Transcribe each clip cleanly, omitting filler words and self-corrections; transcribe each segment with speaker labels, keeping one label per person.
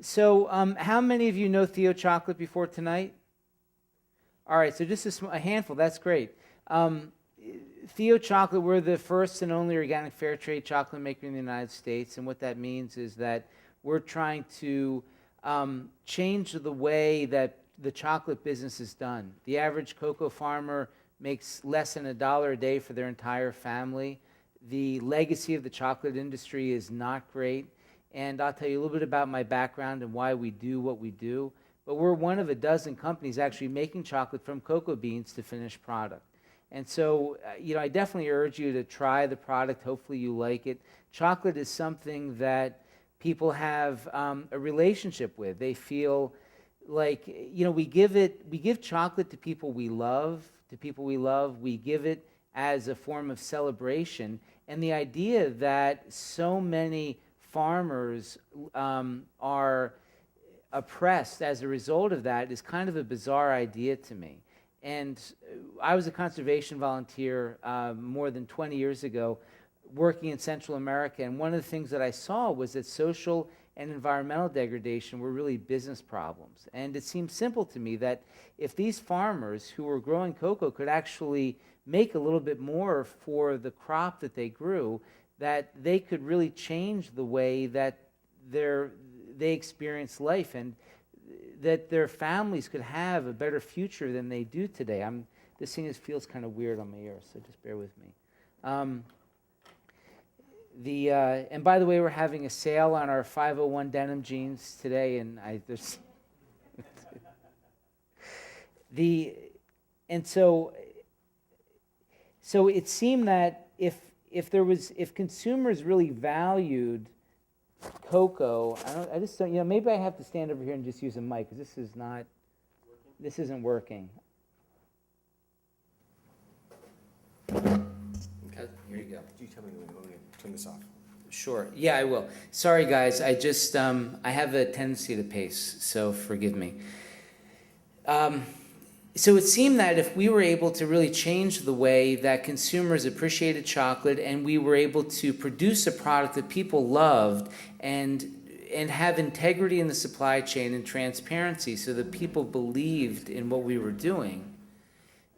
Speaker 1: So, how many of you know Theo Chocolate before tonight? All right, so just a handful. That's great. Um, Theo Chocolate, we're the first and only organic fair trade chocolate maker in the United States, and what that means is that we're trying to change the way that the chocolate business is done. The average cocoa farmer makes less than $1 a day for their entire family. The legacy of the chocolate industry is not great, and I'll tell you a little bit about my background and why we do what we do. But we're one of a dozen companies actually making chocolate from cocoa beans to finished product. And so, I definitely urge you to try the product. Hopefully you like it. Chocolate is something that people have a relationship with. They feel like, we give chocolate to people we love, We give it as a form of celebration. And the idea that so many farmers are oppressed as a result of that is kind of a bizarre idea to me. And I was a conservation volunteer more than 20 years ago working in Central America, and one of the things that I saw was that social and environmental degradation were really business problems. And it seemed simple to me that if these farmers who were growing cocoa could actually make a little bit more for the crop that they grew, that they could really change the way that they experience life, and that their families could have a better future than they do today. This thing feels kind of weird on my ears, so just bear with me. And by the way, we're having a sale on our 501 denim jeans today, and so it seemed that if consumers really valued cocoa, I just don't, maybe I have to stand over here and just use a mic, because this isn't working.
Speaker 2: Okay.
Speaker 1: Here you go.
Speaker 2: Do you tell me when to turn this off?
Speaker 1: Sure. Yeah, I will. Sorry, guys. I just I have a tendency to pace, so forgive me. So it seemed that if we were able to really change the way that consumers appreciated chocolate, and we were able to produce a product that people loved, and have integrity in the supply chain and transparency so that people believed in what we were doing,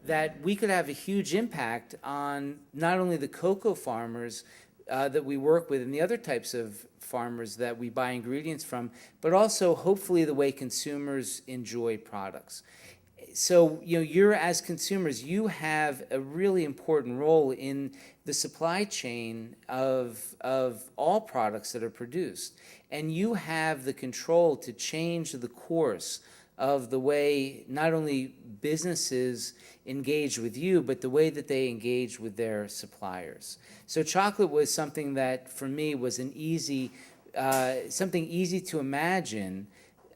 Speaker 1: that we could have a huge impact on not only the cocoa farmers that we work with and the other types of farmers that we buy ingredients from, but also hopefully the way consumers enjoy products. So, you're, as consumers, you have a really important role in the supply chain of all products that are produced. And you have the control to change the course of the way not only businesses engage with you, but the way that they engage with their suppliers. So chocolate was something that, for me, was something easy to imagine,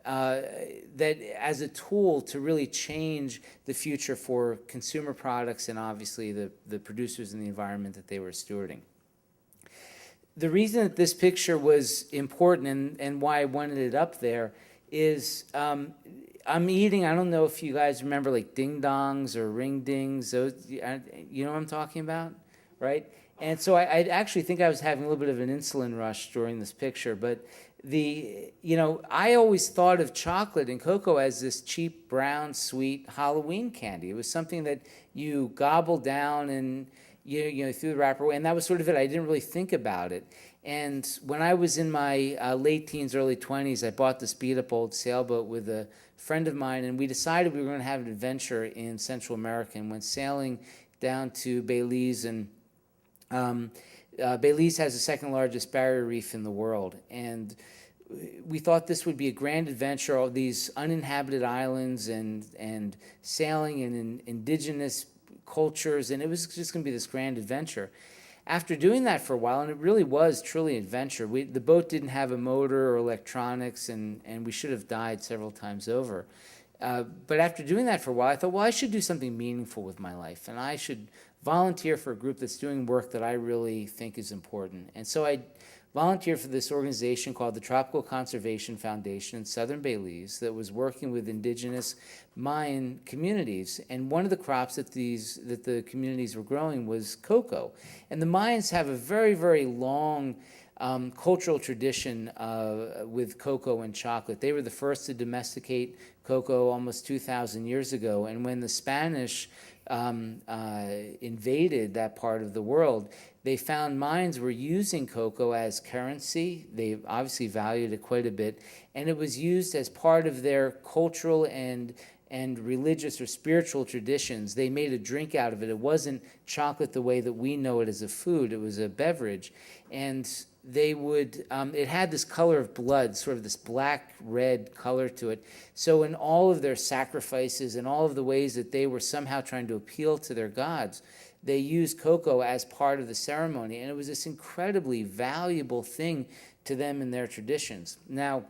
Speaker 1: that as a tool to really change the future for consumer products and obviously the producers and the environment that they were stewarding. The reason that this picture was important and why I wanted it up there is I'm eating, I don't know if you guys remember like ding dongs or ring dings, those, you know what I'm talking about, right? And so I actually think I was having a little bit of an insulin rush during this picture, but I always thought of chocolate and cocoa as this cheap, brown, sweet Halloween candy. It was something that you gobble down and threw the wrapper away, and that was sort of it. I didn't really think about it. And when I was in my late teens, early 20s, I bought this beat-up old sailboat with a friend of mine, and we decided we were going to have an adventure in Central America and went sailing down to Belize. And Belize has the second largest barrier reef in the world, and we thought this would be a grand adventure, all these uninhabited islands and sailing in indigenous cultures, and it was just going to be this grand adventure. After doing that for a while, and it really was truly an adventure, the boat didn't have a motor or electronics, and we should have died several times over. But after doing that for a while, I thought, well, I should do something meaningful with my life, and I should volunteer for a group that's doing work that I really think is important. And so I volunteered for this organization called the Tropical Conservation Foundation in southern Belize that was working with indigenous Mayan communities. And one of the crops that the communities were growing was cocoa. And the Mayans have a very, very long cultural tradition with cocoa and chocolate. They were the first to domesticate cocoa almost 2,000 years ago. And when the Spanish invaded that part of the world, they found mines were using cocoa as currency. They obviously valued it quite a bit. And it was used as part of their cultural and religious or spiritual traditions. They made a drink out of it. It wasn't chocolate the way that we know it as a food. It was a beverage. And they would, it had this color of blood, sort of this black-red color to it. So in all of their sacrifices and all of the ways that they were somehow trying to appeal to their gods, they used cocoa as part of the ceremony. And it was this incredibly valuable thing to them in their traditions. Now,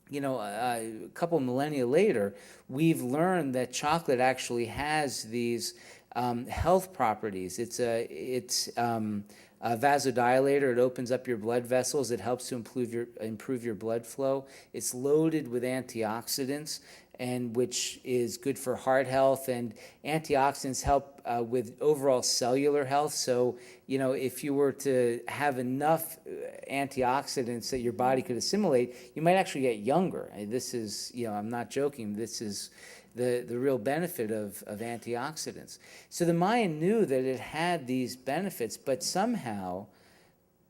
Speaker 1: a couple millennia later, we've learned that chocolate actually has these health properties. It's a vasodilator. It opens up your blood vessels. It helps to improve your blood flow. It's loaded with antioxidants, and which is good for heart health. And antioxidants help with overall cellular health. So, if you were to have enough antioxidants that your body could assimilate, you might actually get younger. And this is, I'm not joking. This is the real benefit of antioxidants. So the Mayan knew that it had these benefits, but somehow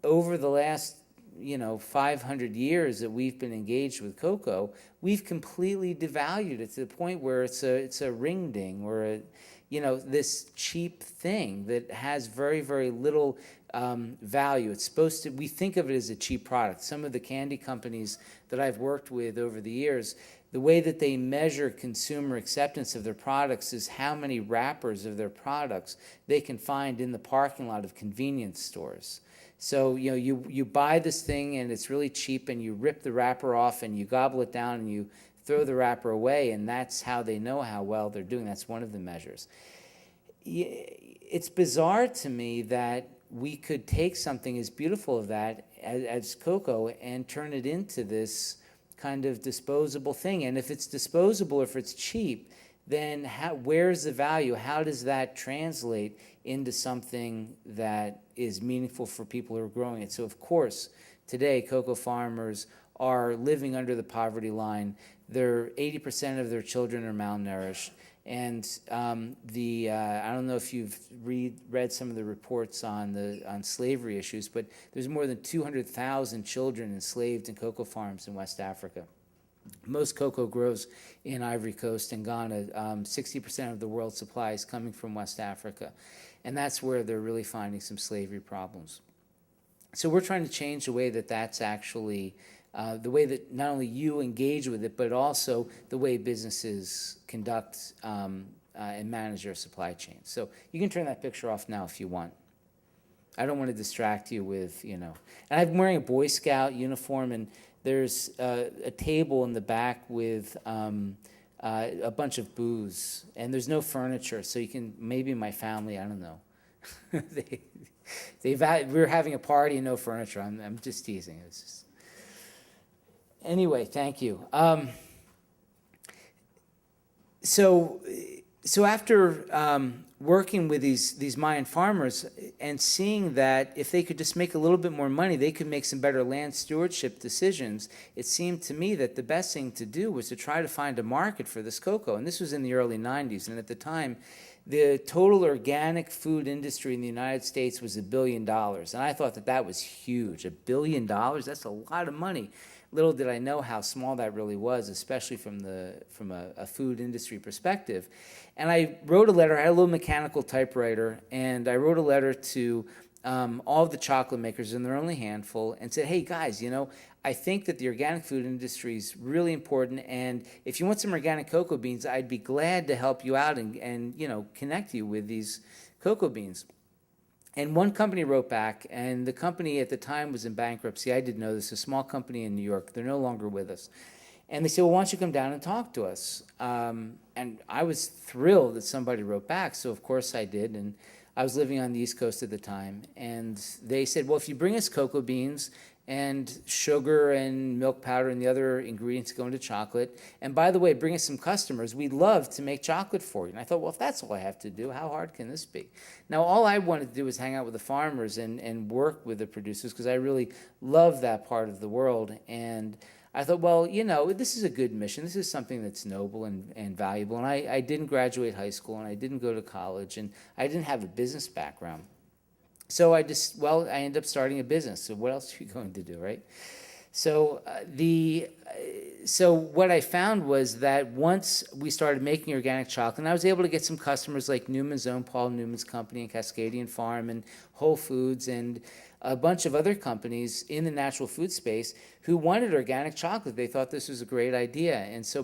Speaker 1: over the last 500 years that we've been engaged with cocoa, we've completely devalued it to the point where it's a ring ding or this cheap thing that has very, very little value. It's supposed to, we think of it as a cheap product. Some of the candy companies that I've worked with over the years, the way that they measure consumer acceptance of their products is how many wrappers of their products they can find in the parking lot of convenience stores. So, you buy this thing and it's really cheap and you rip the wrapper off and you gobble it down and you throw the wrapper away, and that's how they know how well they're doing. That's one of the measures. It's bizarre to me that we could take something as beautiful as that, as cocoa, and turn it into this kind of disposable thing. And if it's disposable, if it's cheap, then where's the value? How does that translate into something that is meaningful for people who are growing it? So, of course, today, cocoa farmers are living under the poverty line. 80% of their children are malnourished. And I don't know if you've read some of the reports on slavery issues, but there's more than 200,000 children enslaved in cocoa farms in West Africa. Most cocoa grows in Ivory Coast and Ghana. 60% of the world's supply is coming from West Africa. And that's where they're really finding some slavery problems. So we're trying to change the way that that's actually, the way that not only you engage with it, but also the way businesses conduct and manage their supply chain. So you can turn that picture off now if you want. I don't want to distract you with, And I'm wearing a Boy Scout uniform, and there's a table in the back with a bunch of booze, and there's no furniture, so you can, maybe my family, I don't know. We're having a party and no furniture. I'm just teasing. It's just... Anyway, thank you. So after working with these Mayan farmers and seeing that if they could just make a little bit more money, they could make some better land stewardship decisions, it seemed to me that the best thing to do was to try to find a market for this cocoa. And this was in the early 90s. And at the time, the total organic food industry in the United States was $1 billion. And I thought that was huge. $1 billion? That's a lot of money. Little did I know how small that really was, especially from a food industry perspective. And I wrote a letter. I had a little mechanical typewriter, and I wrote a letter to all of the chocolate makers, and there are only a handful, and said, hey, guys, I think that the organic food industry is really important, and if you want some organic cocoa beans, I'd be glad to help you out and connect you with these cocoa beans. And one company wrote back, and the company at the time was in bankruptcy. I didn't know this, a small company in New York. They're no longer with us. And they said, well, why don't you come down and talk to us? And I was thrilled that somebody wrote back, so of course I did. And I was living on the East Coast at the time. And they said, well, if you bring us cocoa beans and sugar and milk powder and the other ingredients go into chocolate. And by the way, bring us some customers. We'd love to make chocolate for you. And I thought, well, if that's all I have to do, how hard can this be? Now, all I wanted to do was hang out with the farmers and work with the producers because I really love that part of the world. And I thought, well, this is a good mission. This is something that's noble and valuable. And I didn't graduate high school, and I didn't go to college, and I didn't have a business background. So I ended up starting a business. So what else are you going to do, right? So what I found was that once we started making organic chocolate, and I was able to get some customers like Newman's Own, Paul Newman's company, and Cascadian Farm, and Whole Foods, and a bunch of other companies in the natural food space who wanted organic chocolate. They thought this was a great idea. And so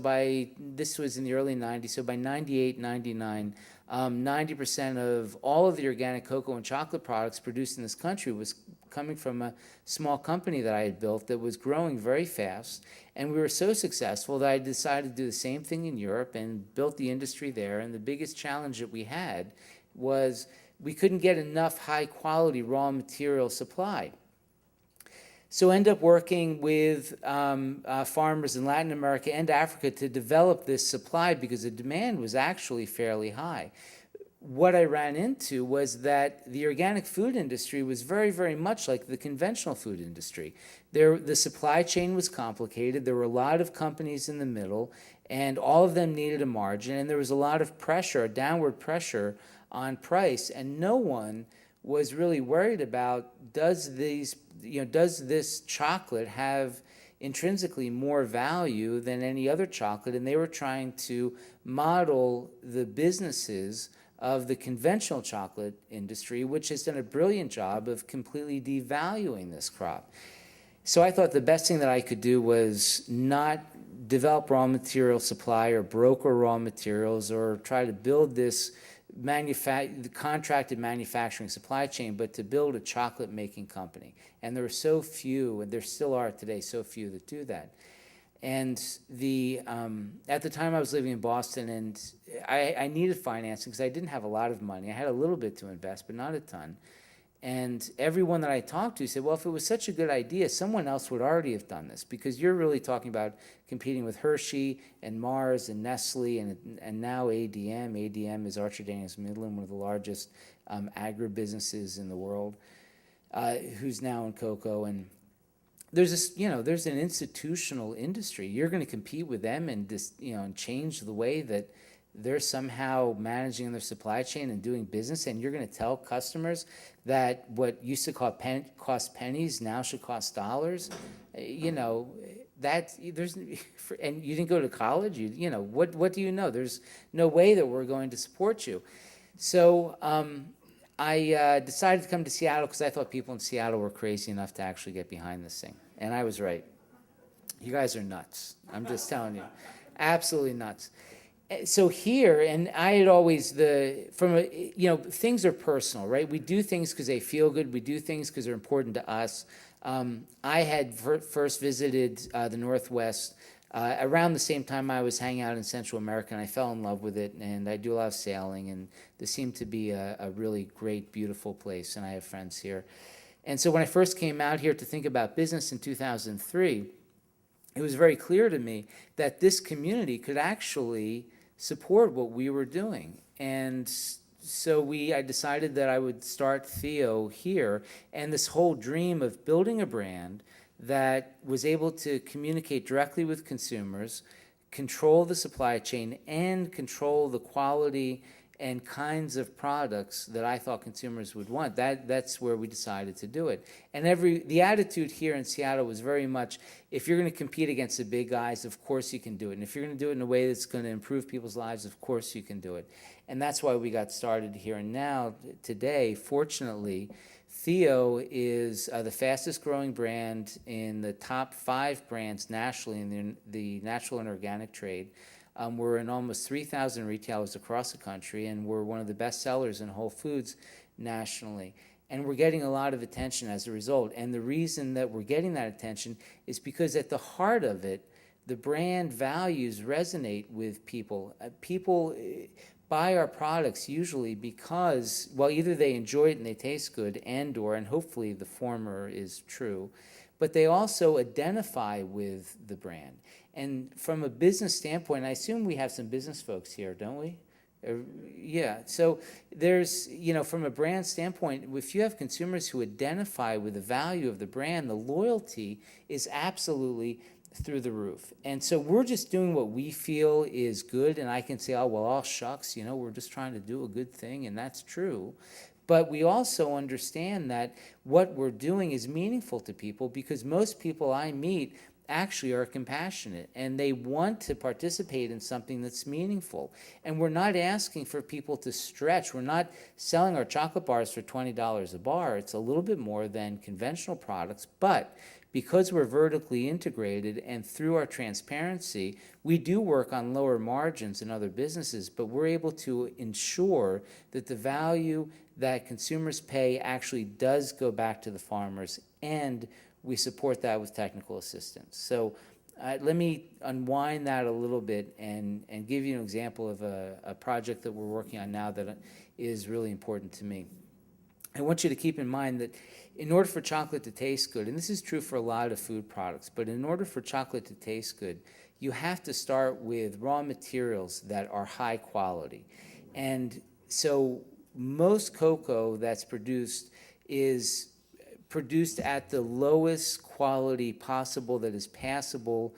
Speaker 1: this was in the early 90s, so by 98, 99, 90% of all of the organic cocoa and chocolate products produced in this country was coming from a small company that I had built that was growing very fast. And we were so successful that I decided to do the same thing in Europe and built the industry there. And the biggest challenge that we had was we couldn't get enough high-quality raw material supply. So end up working with farmers in Latin America and Africa to develop this supply because the demand was actually fairly high. What I ran into was that the organic food industry was very, very much like the conventional food industry. The supply chain was complicated. There were a lot of companies in the middle, and all of them needed a margin, and there was a lot of pressure, downward pressure on price, and no one was really worried about does this chocolate have intrinsically more value than any other chocolate, and they were trying to model the businesses of the conventional chocolate industry, which has done a brilliant job of completely devaluing this crop. So I thought the best thing that I could do was not develop raw material supply or broker raw materials or try to build this contracted manufacturing supply chain, but to build a chocolate making company. And there are so few, and there still are today, so few that do that. And at the time I was living in Boston, and I needed financing because I didn't have a lot of money. I had a little bit to invest, but not a ton. And everyone that I talked to said, well, if it was such a good idea, someone else would already have done this, because you're really talking about competing with Hershey and Mars and Nestle and now ADM. ADM is Archer Daniels Midland, one of the largest agribusinesses in the world, who's now in cocoa. And there's an institutional industry. You're going to compete with them and and change the way that they're somehow managing their supply chain and doing business, and you're going to tell customers that what used to cost pennies now should cost dollars. That there's, and you didn't go to college. What do you know? There's no way that we're going to support you. So I decided to come to Seattle because I thought people in Seattle were crazy enough to actually get behind this thing, and I was right. You guys are nuts. I'm just telling you, absolutely nuts. So here, and I had always things are personal, right? We do things because they feel good. We do things because they're important to us. I had first visited the Northwest around the same time I was hanging out in Central America, and I fell in love with it. And I do a lot of sailing, and this seemed to be a really great, beautiful place, and I have friends here. And so when I first came out here to think about business in 2003, it was very clear to me that this community could actually support what we were doing. And so I decided that I would start Theo here, and this whole dream of building a brand that was able to communicate directly with consumers, control the supply chain, and control the quality and kinds of products that I thought consumers would want. That's where we decided to do it. And the attitude here in Seattle was very much, if you're going to compete against the big guys, of course you can do it. And if you're going to do it in a way that's going to improve people's lives, of course you can do it. And that's why we got started here. And now, today, fortunately, Theo is the fastest growing brand in the top 5 brands nationally in the natural and organic trade. We're in almost 3,000 retailers across the country, and we're one of the best sellers in Whole Foods nationally. And we're getting a lot of attention as a result. And the reason that we're getting that attention is because at the heart of it, the brand values resonate with people. People buy our products usually because, well, either they enjoy it and they taste good, and hopefully the former is true, but they also identify with the brand. And from a business standpoint, I assume we have some business folks here, don't we? Uh, Yeah, so there's, from a brand standpoint, if you have consumers who identify with the value of the brand, the loyalty is absolutely through the roof. And so we're just doing what we feel is good, and I can say, oh, well, all shucks, we're just trying to do a good thing, and that's true. But we also understand that what we're doing is meaningful to people, because most people I meet actually are compassionate and they want to participate in something that's meaningful. And we're not asking for people to stretch. We're not selling our chocolate bars for $20 a bar. It's a little bit more than conventional products, but because we're vertically integrated and through our transparency, we do work on lower margins than other businesses, but we're able to ensure that the value that consumers pay actually does go back to the farmers, and we support that with technical assistance. So let me unwind that a little bit and give you an example of a project that we're working on now that is really important to me. I want you to keep in mind that in order for chocolate to taste good, and this is true for a lot of food products, but in order for chocolate to taste good, you have to start with raw materials that are high quality. And so most cocoa that's produced is produced at the lowest quality possible that is passable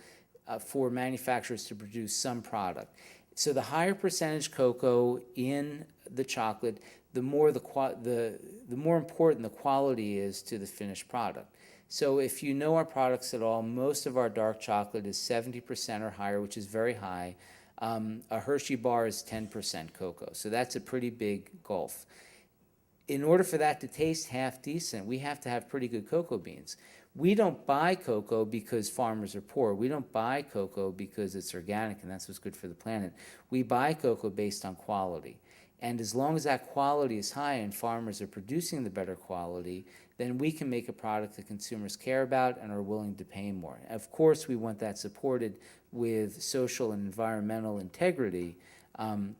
Speaker 1: for manufacturers to produce some product. So the higher percentage cocoa in the chocolate, the more important the quality is to the finished product. So if you know our products at all, most of our dark chocolate is 70% or higher, which is very high. A Hershey bar is 10% cocoa, so that's a pretty big gulf. In order for that to taste half decent, we have to have pretty good cocoa beans. We don't buy cocoa because farmers are poor. We don't buy cocoa because it's organic and that's what's good for the planet. We buy cocoa based on quality. And as long as that quality is high and farmers are producing the better quality, then we can make a product that consumers care about and are willing to pay more. Of course, we want that supported with social and environmental integrity,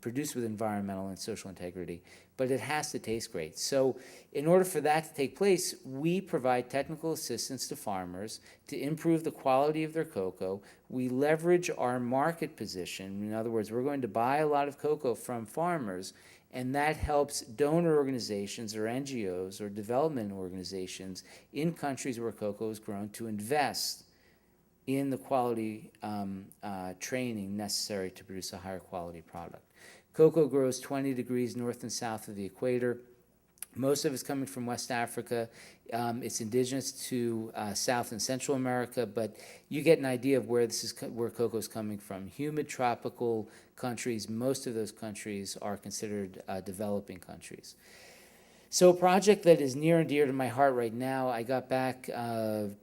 Speaker 1: produced with environmental and social integrity, but it has to taste great. So in order for that to take place, we provide technical assistance to farmers to improve the quality of their cocoa. We leverage our market position. In other words, we're going to buy a lot of cocoa from farmers, and that helps donor organizations or NGOs or development organizations in countries where cocoa is grown to invest in the quality training necessary to produce a higher quality product. Cocoa grows 20 degrees north and south of the equator. Most of it's coming from West Africa. It's indigenous to South and Central America, but you get an idea of where where cocoa is coming from. Humid tropical countries. Most of those countries are considered developing countries. So a project that is near and dear to my heart right now, I got back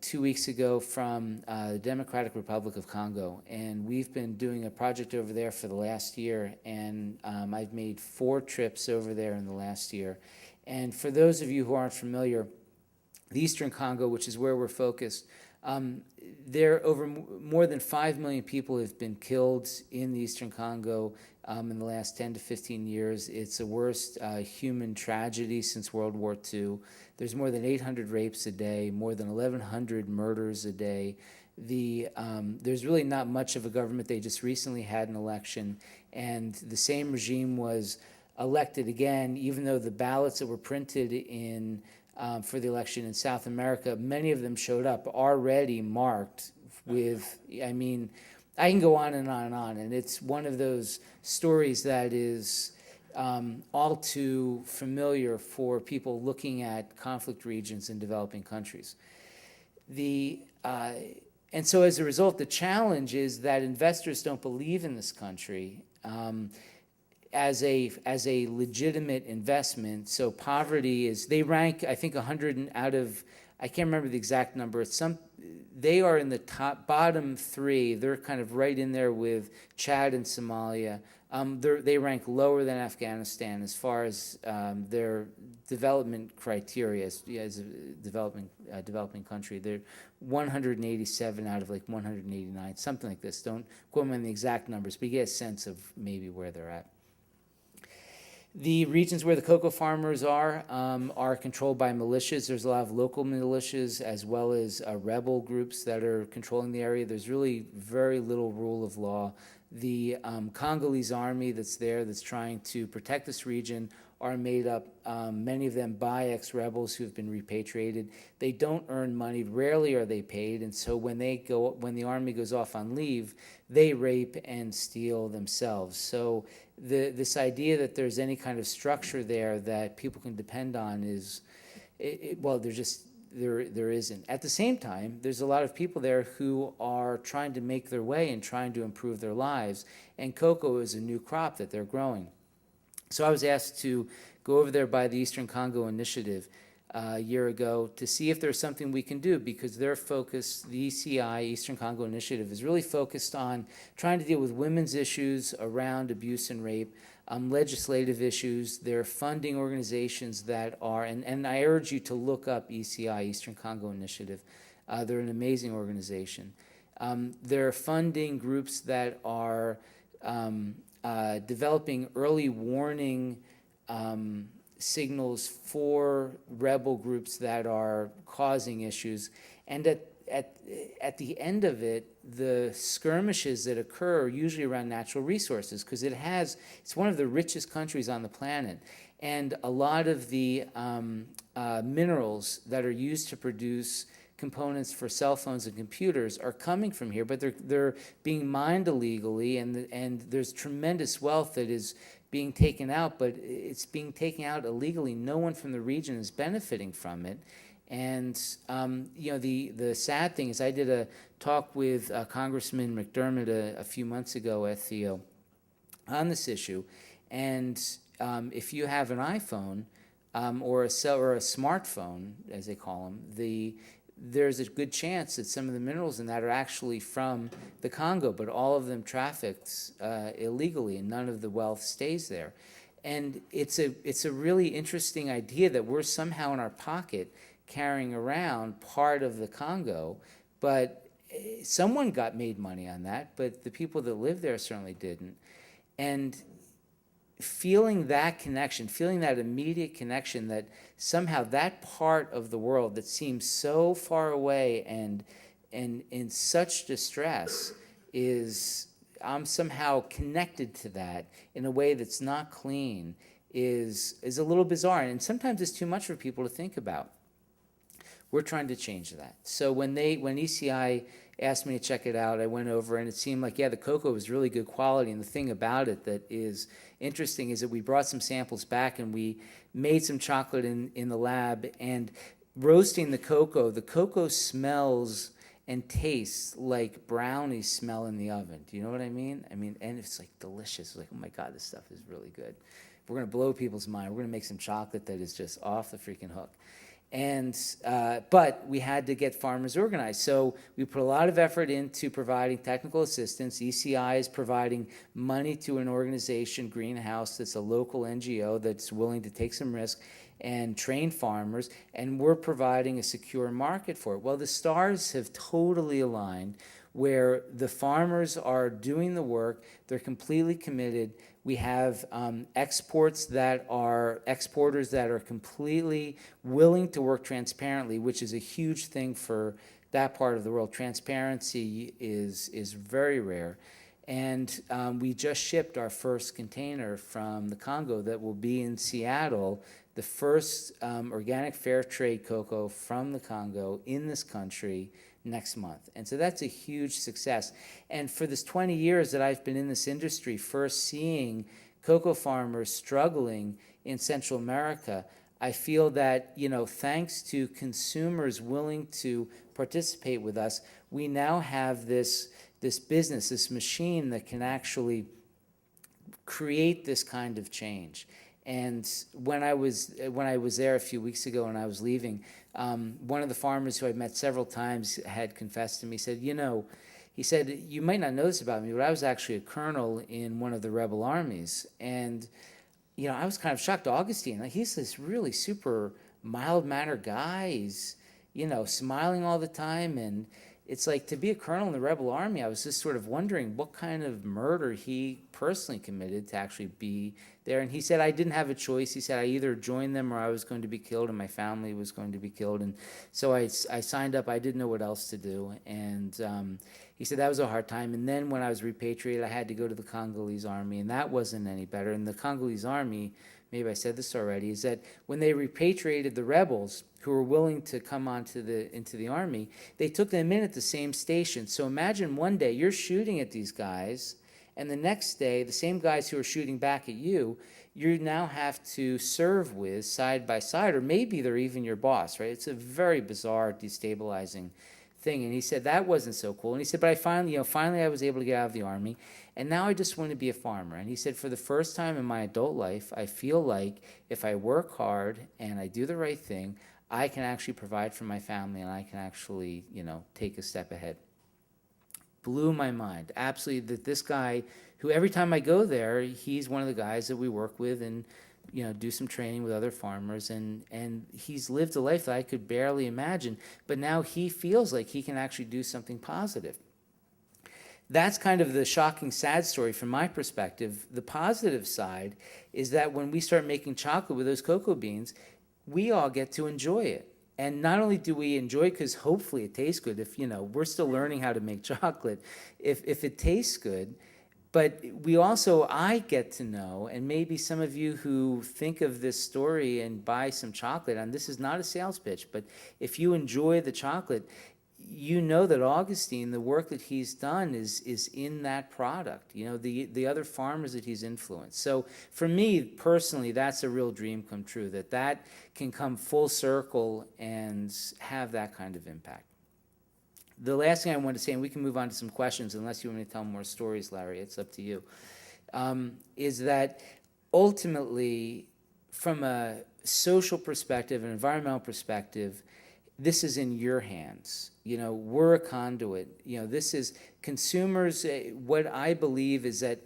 Speaker 1: 2 weeks ago from the Democratic Republic of Congo, and we've been doing a project over there for the last year, and I've made 4 trips over there in the last year. And for those of you who aren't familiar, the Eastern Congo, which is where we're focused, there over more than 5 million people have been killed in the Eastern Congo in the last 10 to 15 years. It's the worst human tragedy since World War II. There's more than 800 rapes a day, more than 1,100 murders a day. There's really not much of a government. They just recently had an election, and the same regime was elected again, even though the ballots that were printed in for the election in South America, many of them showed up already marked with, I can go on and on and on, and it's one of those stories that is all too familiar for people looking at conflict regions in developing countries. And so as a result, the challenge is that investors don't believe in this country as a legitimate investment. So poverty is, they rank, I think, 100 out of, I can't remember the exact number. They are in the bottom 3. They're kind of right in there with Chad and Somalia. They rank lower than Afghanistan as far as their development criteria as a developing country. They're 187 out of like 189, something like this. Don't quote me on the exact numbers, but you get a sense of maybe where they're at. The regions where the cocoa farmers are controlled by militias. There's a lot of local militias as well as rebel groups that are controlling the area. There's really very little rule of law. The Congolese army that's there, that's trying to protect this region, are made up, many of them, by ex-rebels who have been repatriated. They don't earn money. Rarely are they paid, and so when the army goes off on leave, they rape and steal themselves. So this idea that there's any kind of structure there that people can depend on is, well, there isn't. At the same time, there's a lot of people there who are trying to make their way and trying to improve their lives, and cocoa is a new crop that they're growing. So I was asked to go over there by the Eastern Congo Initiative a year ago to see if there's something we can do, because their focus, the ECI, Eastern Congo Initiative, is really focused on trying to deal with women's issues around abuse and rape, legislative issues. They're funding organizations that are, and I urge you to look up ECI, Eastern Congo Initiative. They're an amazing organization. They're funding groups that are developing early warning signals for rebel groups that are causing issues. And at the end of it, the skirmishes that occur are usually around natural resources, because it's one of the richest countries on the planet. And a lot of the minerals that are used to produce components for cell phones and computers are coming from here, but they're being mined illegally, and there's tremendous wealth that is being taken out, but it's being taken out illegally. No one from the region is benefiting from it. And the sad thing is, I did a talk with Congressman McDermott a few months ago at Theo on this issue, and if you have an iPhone or a smartphone, as they call them, there's a good chance that some of the minerals in that are actually from the Congo, but all of them trafficked illegally, and none of the wealth stays there. And it's a really interesting idea that we're somehow in our pocket carrying around part of the Congo, but someone made money on that, but the people that live there certainly didn't. And feeling that connection, feeling that immediate connection, that somehow that part of the world that seems so far away and in such distress I'm somehow connected to that in a way that's not clean, is a little bizarre, and sometimes it's too much for people to think about. We're trying to change that. So when ECI asked me to check it out, I went over, and it seemed like, yeah, the cocoa was really good quality. And the thing about it that is interesting is that we brought some samples back, and we made some chocolate in the lab. And roasting the cocoa smells and tastes like brownies smell in the oven. Do you know what I mean? And it's like delicious. It's like, oh my God, this stuff is really good. We're going to blow people's mind. We're going to make some chocolate that is just off the freaking hook. And but we had to get farmers organized. So we put a lot of effort into providing technical assistance. ECI is providing money to an organization, Greenhouse, that's a local NGO that's willing to take some risk and train farmers, and we're providing a secure market for it. Well, the stars have totally aligned, where the farmers are doing the work, they're completely committed. We have exporters that are completely willing to work transparently, which is a huge thing for that part of the world. Transparency is very rare. And we just shipped our first container from the Congo that will be in Seattle, the first organic fair trade cocoa from the Congo in this country next month. And so that's a huge success. And for this 20 years that I've been in this industry, first seeing cocoa farmers struggling in Central America, I feel that, thanks to consumers willing to participate with us, we now have this business, this machine that can actually create this kind of change. And when I was there a few weeks ago and I was leaving, one of the farmers who I'd met several times had confessed to me, he said, you might not know this about me, but I was actually a colonel in one of the rebel armies. And, I was kind of shocked. Augustine, he's this really super mild-mannered guy. He's, smiling all the time. And it's like to be a colonel in the rebel army, I was just sort of wondering what kind of murder he personally committed to actually be there. And he said, I didn't have a choice. He said, I either joined them or I was going to be killed and my family was going to be killed. And so I signed up. I didn't know what else to do. And he said that was a hard time. And then when I was repatriated, I had to go to the Congolese army, and that wasn't any better. And the Congolese army, maybe I said this already, is that when they repatriated the rebels who were willing to come into the army, they took them in at the same station. So imagine one day you're shooting at these guys, and the next day, the same guys who are shooting back at you, you now have to serve with side by side, or maybe they're even your boss, right? It's a very bizarre, destabilizing thing. And he said that wasn't so cool. And he said, but I finally I was able to get out of the army, and now I just want to be a farmer. And he said, for the first time in my adult life, I feel like if I work hard and I do the right thing, I can actually provide for my family, and I can actually, take a step ahead. Blew my mind, absolutely, that this guy, who every time I go there, he's one of the guys that we work with and do some training with other farmers, and he's lived a life that I could barely imagine, but now he feels like he can actually do something positive. That's kind of the shocking, sad story from my perspective. The positive side is that when we start making chocolate with those cocoa beans, we all get to enjoy it. And not only do we enjoy it because hopefully it tastes good, if we're still learning how to make chocolate, if it tastes good, but I get to know, and maybe some of you who think of this story and buy some chocolate, and this is not a sales pitch, but if you enjoy the chocolate, you know that Augustine, the work that he's done is in that product, the other farmers that he's influenced. So for me personally, that's a real dream come true, that can come full circle and have that kind of impact. The last thing I want to say, and we can move on to some questions unless you want me to tell more stories, Larry, it's up to you, is that ultimately, from a social perspective, an environmental perspective, this is in your hands. We're a conduit. This is consumers. What I believe is that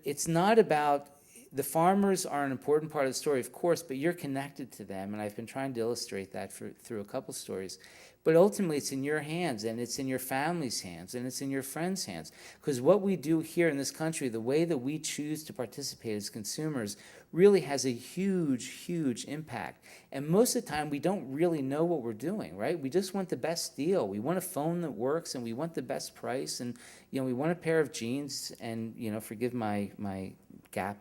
Speaker 1: it's not about, the farmers are an important part of the story, of course, but you're connected to them, and I've been trying to illustrate that through a couple stories. But ultimately, it's in your hands, and it's in your family's hands, and it's in your friends' hands. Because what we do here in this country, the way that we choose to participate as consumers, really has a huge, huge impact. And most of the time, we don't really know what we're doing, right? We just want the best deal. We want a phone that works, and we want the best price, and we want a pair of jeans. And forgive my Gap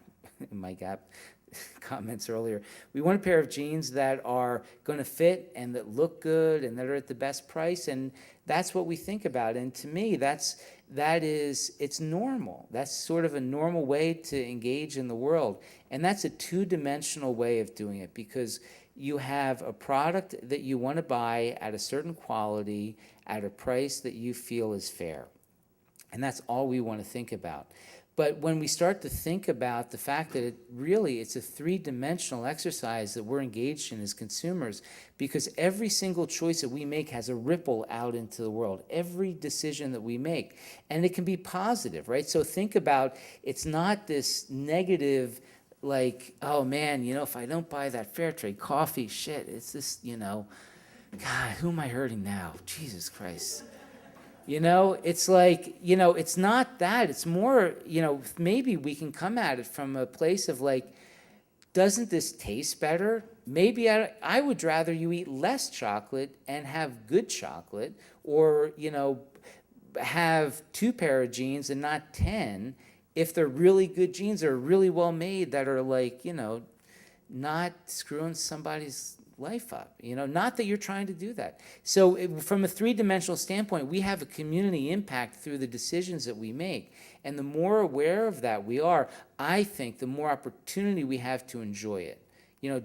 Speaker 1: comments earlier. We want a pair of jeans that are going to fit and that look good and that are at the best price, and that's what we think about. And to me, it's normal. That's sort of a normal way to engage in the world, and that's a two-dimensional way of doing it, because you have a product that you want to buy at a certain quality at a price that you feel is fair, and that's all we want to think about. But when we start to think about the fact that it's a three-dimensional exercise that we're engaged in as consumers, because every single choice that we make has a ripple out into the world, every decision that we make, and it can be positive, right? So think about, it's not this negative, like, oh man, if I don't buy that fair trade coffee, shit, it's this, God, who am I hurting now? Jesus Christ. It's like, it's not that. It's more, maybe we can come at it from a place of like, doesn't this taste better? Maybe I would rather you eat less chocolate and have good chocolate, or, have 2 pair of jeans and not 10 if they're really good jeans that are really well made, that are like, not screwing somebody's life up, not that you're trying to do that. So from a three-dimensional standpoint, we have a community impact through the decisions that we make. And the more aware of that we are, I think the more opportunity we have to enjoy it.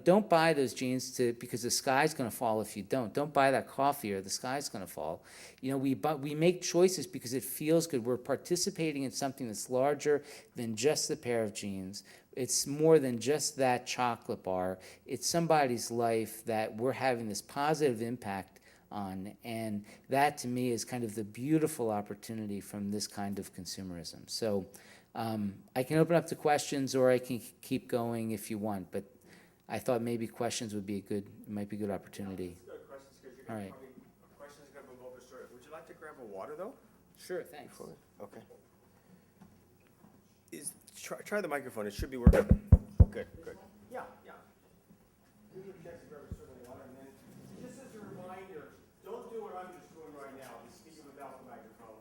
Speaker 1: Don't buy those jeans because the sky's going to fall if you don't. Don't buy that coffee or the sky's going to fall. We make choices because it feels good. We're participating in something that's larger than just the pair of jeans. It's more than just that chocolate bar. It's somebody's life that we're having this positive impact on. And that, to me, is kind of the beautiful opportunity from this kind of consumerism. So I can open up to questions, or I can keep going if you want. But I thought maybe questions might be a good opportunity.
Speaker 3: Questions,
Speaker 1: All right.
Speaker 3: Questions are going to move over story. Would you like to grab
Speaker 2: of water, though?
Speaker 1: Sure, thanks.
Speaker 2: Okay. Try the microphone, it should be working. Good, good. Yeah, yeah. Give you a chance to grab a sip of water, and then, just as a reminder, don't do what I'm just doing right now, be speaking without the microphone.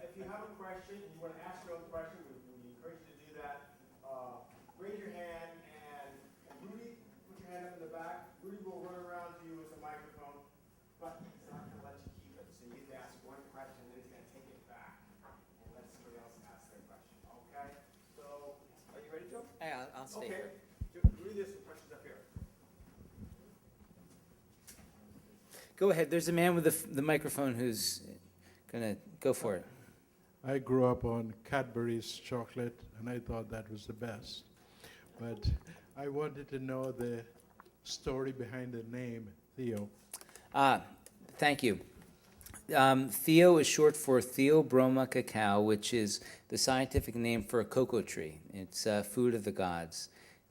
Speaker 2: If you have a question, you want to ask your own question, we encourage you to do that. Raise your hand, and Rudy, put your hand up in the back. Rudy will run around to you with the microphone, but he's not going to let you keep it. So you get to ask one question, and then he's going to take it back and let somebody else ask their question. Okay? So, are you ready, Joe?
Speaker 1: Yeah, I'll stay
Speaker 2: Okay.
Speaker 1: here.
Speaker 2: Read this questions up here.
Speaker 1: Go ahead. There's a man with the microphone who's gonna go for it.
Speaker 3: I grew up on Cadbury's chocolate, and I thought that was the best. But I wanted to know the story behind the name Theo.
Speaker 1: Thank you. Theo is short for Theobroma cacao, which is the scientific name for a cocoa tree. It's food of the gods.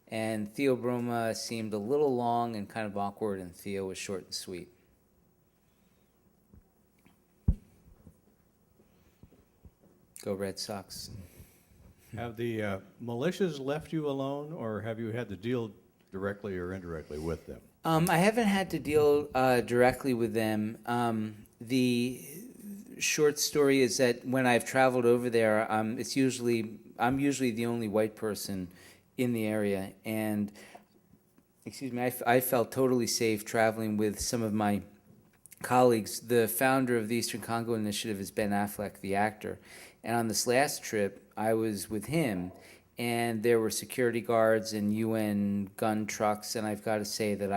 Speaker 1: And Theobroma seemed a little long and kind of awkward, and Theo was short and sweet. Go Red Sox.
Speaker 4: Have the militias left you alone, or have you had to deal directly or indirectly with them?
Speaker 1: I haven't had to deal directly with them. The short story is that when I've traveled over there, I'm usually the only white person in the area, and excuse me, I felt totally safe traveling with some of my colleagues. The founder of the Eastern Congo Initiative is Ben Affleck, the actor, and on this last trip, I was with him. And there were security guards and UN gun trucks, and I've got to say that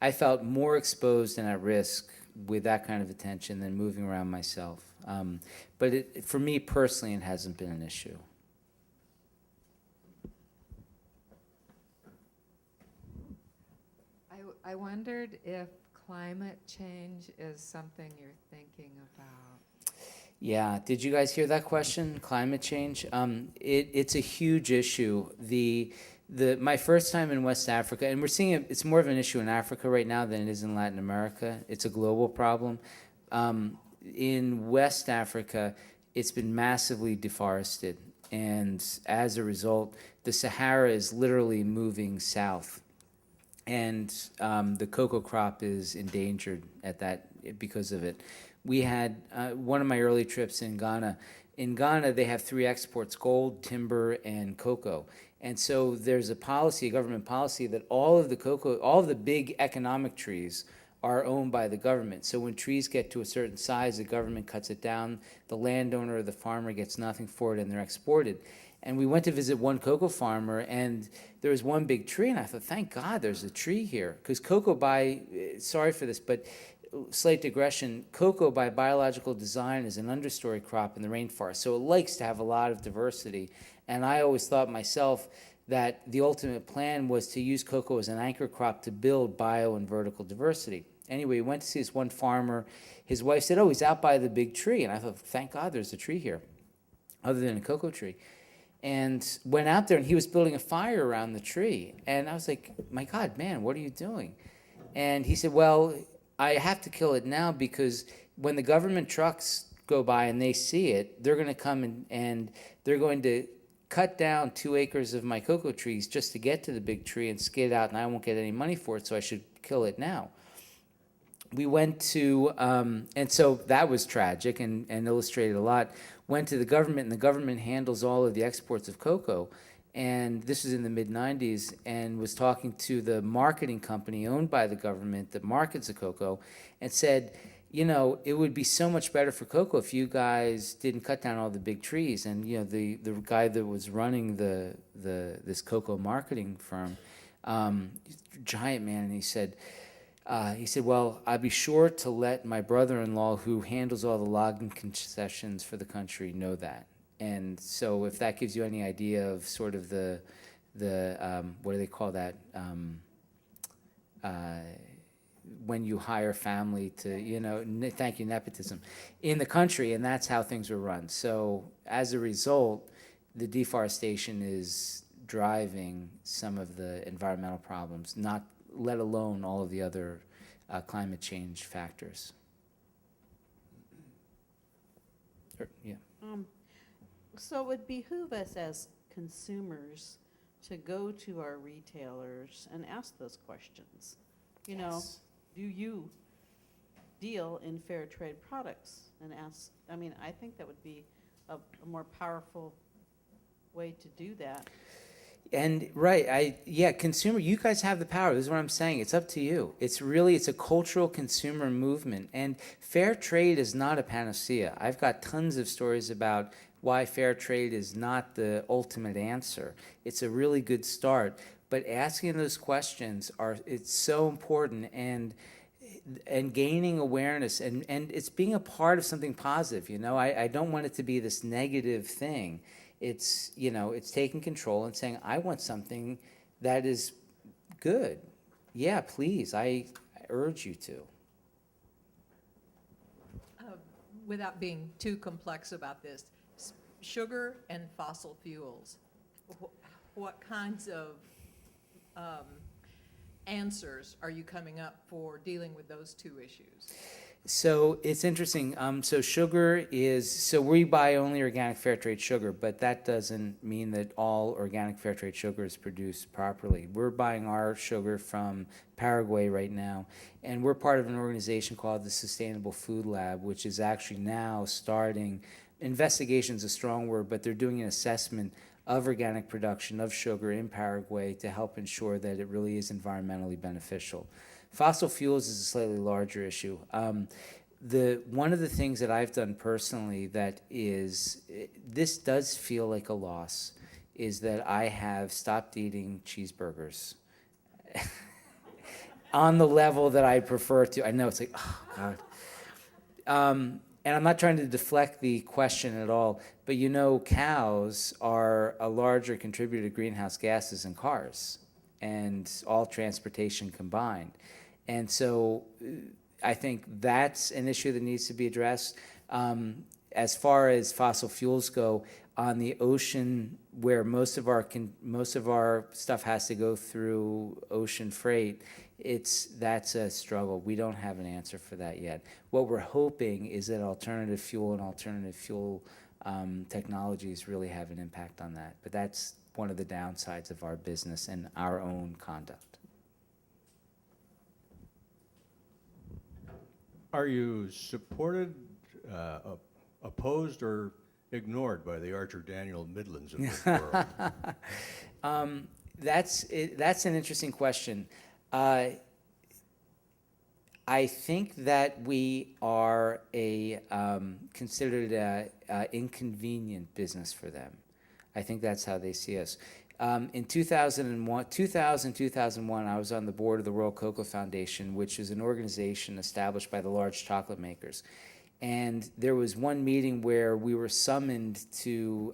Speaker 1: I felt more exposed and at risk with that kind of attention than moving around myself. But for me personally, it hasn't been an issue.
Speaker 5: I wondered if climate change is something you're thinking about.
Speaker 1: Yeah, did you guys hear that question? Climate change. It's a huge issue. My first time in West Africa, and we're seeing it's more of an issue in Africa right now than it is in Latin America. It's a global problem. In West Africa, it's been massively deforested, and as a result, the Sahara is literally moving south, and the cocoa crop is endangered because of it. We had one of my early trips in Ghana. In Ghana, they have three exports: gold, timber, and cocoa. And so there's a government policy, that all of the big economic trees are owned by the government. So when trees get to a certain size, the government cuts it down. The landowner or the farmer gets nothing for it, and they're exported. And we went to visit one cocoa farmer, and there was one big tree, and I thought, thank God there's a tree here. Because cocoa sorry for this, but slight digression, cocoa by biological design is an understory crop in the rainforest, so it likes to have a lot of diversity. And I always thought myself that the ultimate plan was to use cocoa as an anchor crop to build bio and vertical diversity. Anyway, we went to see this one farmer. His wife said, oh, he's out by the big tree. And I thought, thank God there's a tree here, other than a cocoa tree. And went out there, and he was building a fire around the tree. And I was like, my God, man, what are you doing? And he said, well, I have to kill it now because when the government trucks go by and they see it, they're going to come and they're going to cut down 2 acres of my cocoa trees just to get to the big tree and skid out, and I won't get any money for it, so I should kill it now. We went to, and so that was tragic and illustrated a lot. Went to the government, and the government handles all of the exports of cocoa. And this was in the mid-'90s, and was talking to the marketing company owned by the government that markets the cocoa, and said, you know, it would be so much better for cocoa if you guys didn't cut down all the big trees. And you know, the guy that was running this cocoa marketing firm, giant man, and he said, well, I'll be sure to let my brother-in-law, who handles all the logging concessions for the country, know that. And so if that gives you any idea of sort of the what do they call that, when you hire family to, you know, thank you, nepotism, in the country, and that's how things were run. So as a result, the deforestation is driving some of the environmental problems, not let alone all of the other climate change factors. Yeah.
Speaker 6: So it would behoove us as consumers to go to our retailers and ask those questions. You know,
Speaker 1: Yes.
Speaker 6: do you deal in fair trade products? And ask, I mean, I think that would be a more powerful way to do that.
Speaker 1: And right, yeah, consumer, you guys have the power. This is what I'm saying. It's up to you. It's a cultural consumer movement. And fair trade is not a panacea. I've got tons of stories about why fair trade is not the ultimate answer. It's a really good start. But asking those questions it's so important, and gaining awareness, and it's being a part of something positive. I don't want it to be this negative thing. It's taking control and saying, I want something that is good. Yeah, please, I urge you to.
Speaker 7: Without being too complex about this, sugar and fossil fuels, what kinds of answers are you coming up for dealing with those two issues?
Speaker 1: So it's interesting. So we buy only organic fair trade sugar, but that doesn't mean that all organic fair trade sugar is produced properly. We're buying our sugar from Paraguay right now, and we're part of an organization called the Sustainable Food Lab, which is actually now starting, investigation's a strong word, but they're doing an assessment of organic production of sugar in Paraguay to help ensure that it really is environmentally beneficial. Fossil fuels is a slightly larger issue. One of the things that I've done personally that this does feel like a loss, is that I have stopped eating cheeseburgers on the level that I prefer to. I know it's like, oh God. And I'm not trying to deflect the question at all, but cows are a larger contributor to greenhouse gases in cars and all transportation combined. And so I think that's an issue that needs to be addressed. As far as fossil fuels go, on the ocean, where most of our stuff has to go through ocean freight, that's a struggle. We don't have an answer for that yet. What we're hoping is that alternative fuel and alternative fuel technologies really have an impact on that. But that's one of the downsides of our business and our own conduct.
Speaker 4: Are you supported, opposed, or ignored by the Archer Daniel Midlands of this world?
Speaker 1: That's an interesting question. I think that we are considered an inconvenient business for them. I think that's how they see us. In 2001, I was on the board of the World Cocoa Foundation, which is an organization established by the large chocolate makers. And there was one meeting where we were summoned to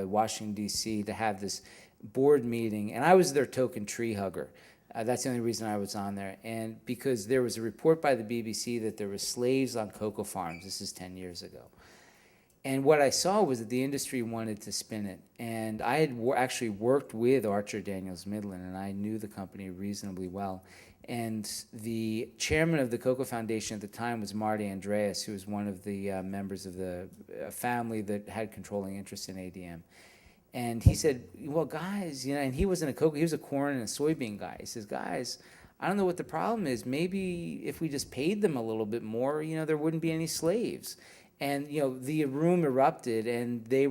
Speaker 1: Washington, D.C. to have this board meeting, and I was their token tree hugger. That's the only reason I was on there. And because there was a report by the BBC that there were slaves on cocoa farms. This is 10 years ago. And what I saw was that the industry wanted to spin it. And I had actually worked with Archer Daniels Midland, and I knew the company reasonably well. And the chairman of the Cocoa Foundation at the time was Marty Andreas, who was one of the members of the family that had controlling interest in ADM. And he said, well, guys, and he wasn't he was a corn and a soybean guy. He says, guys, I don't know what the problem is. Maybe if we just paid them a little bit more, there wouldn't be any slaves. And, the room erupted, and they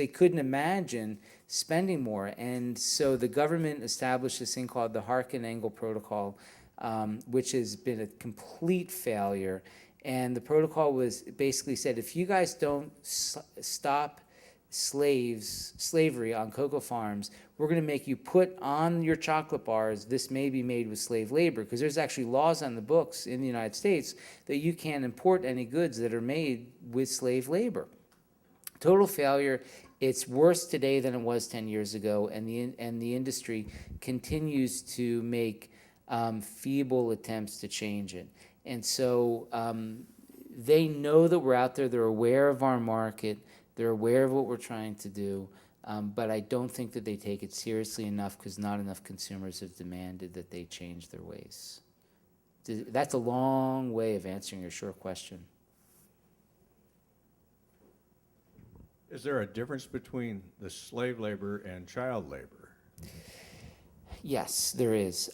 Speaker 1: couldn't imagine spending more. And so the government established this thing called the Harkin-Engel Protocol, which has been a complete failure. And the protocol was basically said, if you guys don't stop slavery on cocoa farms, we're going to make you put on your chocolate bars, this may be made with slave labor, because there's actually laws on the books in the United States that you can't import any goods that are made with slave labor. Total failure. It's worse today than it was 10 years ago, and the industry continues to make feeble attempts to change it. And so they know that we're out there. They're aware of our market. They're aware of what we're trying to do, but I don't think that they take it seriously enough because not enough consumers have demanded that they change their ways. That's a long way of answering your short question.
Speaker 4: Is there a difference between the slave labor and child labor?
Speaker 1: Yes, there is.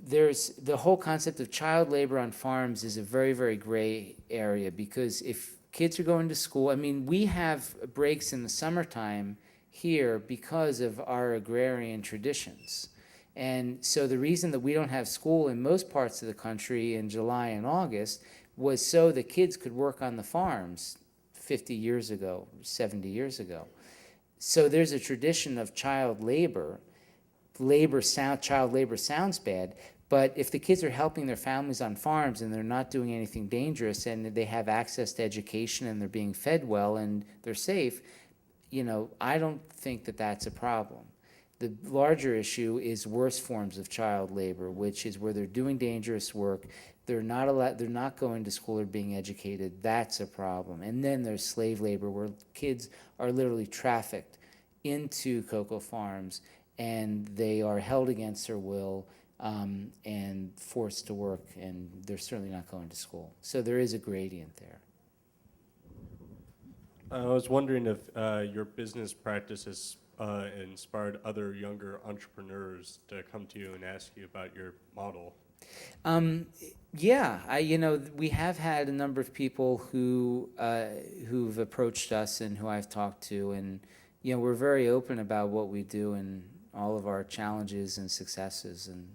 Speaker 1: There's the whole concept of child labor on farms is a very, very gray area, because if kids are going to school, I mean, we have breaks in the summertime here because of our agrarian traditions. And so the reason that we don't have school in most parts of the country in July and August was so the kids could work on the farms 50 years ago, 70 years ago. So there's a tradition of child labor. Child labor sounds bad, but if the kids are helping their families on farms and they're not doing anything dangerous and they have access to education and they're being fed well and they're safe, I don't think that that's a problem. The larger issue is worse forms of child labor, which is where they're doing dangerous work, they're not going to school or being educated. That's a problem. And then there's slave labor, where kids are literally trafficked into cocoa farms and they are held against their will and forced to work, and they're certainly not going to school. So there is a gradient there.
Speaker 8: I was wondering if your business practices inspired other younger entrepreneurs to come to you and ask you about your model.
Speaker 1: Yeah, we have had a number of people who've approached us and who I've talked to, and we're very open about what we do and all of our challenges and successes. And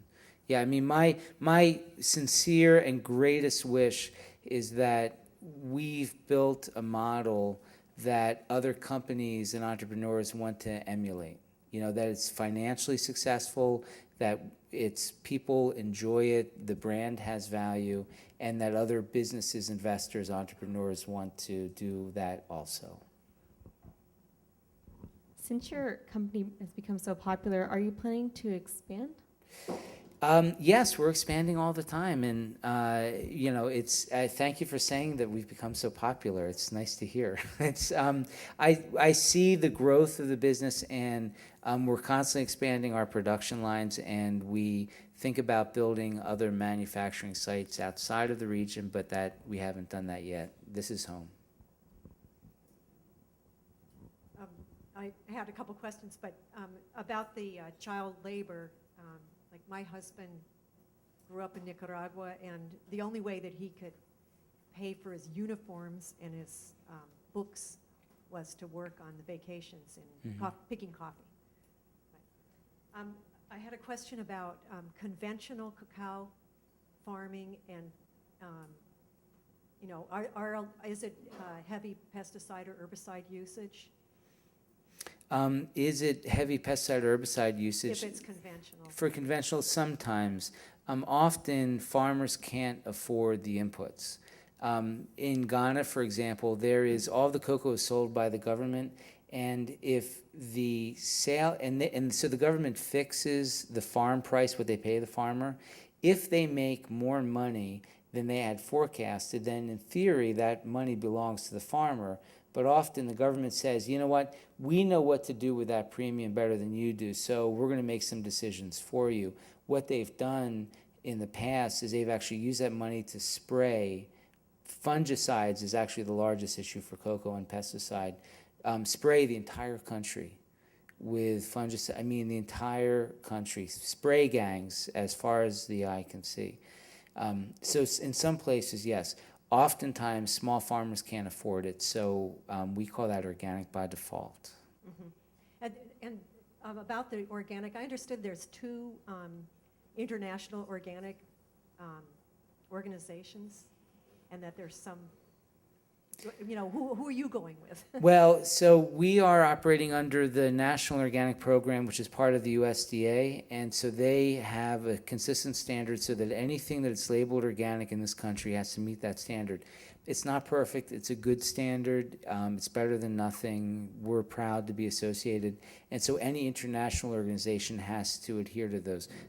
Speaker 1: yeah, I mean, my sincere and greatest wish is that we've built a model that other companies and entrepreneurs want to emulate. That it's financially successful, that it's people enjoy it, the brand has value, and that other businesses, investors, entrepreneurs want to do that also.
Speaker 9: Since your company has become so popular, are you planning to expand?
Speaker 1: Yes, we're expanding all the time, and thank you for saying that we've become so popular. It's nice to hear. I see the growth of the business, and we're constantly expanding our production lines, and we think about building other manufacturing sites outside of the region, but that we haven't done that yet. This is home.
Speaker 10: I had a couple questions, but about the child labor. Like my husband grew up in Nicaragua, and the only way that he could pay for his uniforms and his books was to work on the vacations and picking coffee. I had a question about conventional cacao farming, and is it heavy pesticide or herbicide usage?
Speaker 1: Is it heavy pesticide or herbicide usage?
Speaker 10: If it's conventional.
Speaker 1: For conventional, sometimes. Often farmers can't afford the inputs. In Ghana, for example, all the cocoa is sold by the government, and if the sale, and so the government fixes the farm price, what they pay the farmer. If they make more money than they had forecasted, then in theory that money belongs to the farmer. But often the government says, you know what, we know what to do with that premium better than you do, so we're going to make some decisions for you. What they've done in the past is they've actually used that money to spray. Fungicides is actually the largest issue for cocoa and pesticide. Spray the entire country with fungicide. I mean, the entire country. Spray gangs as far as the eye can see. So in some places, yes. Oftentimes, small farmers can't afford it, so we call that organic by default.
Speaker 10: Mm-hmm. And about the organic, I understood there's two international organic organizations, and that there's some, who are you going with?
Speaker 1: Well, so we are operating under the National Organic Program, which is part of the USDA, and so they have a consistent standard so that anything that is labeled organic in this country has to meet that standard. It's not perfect. It's a good standard. It's better than nothing. We're proud to be associated, and so any international organization has to adhere to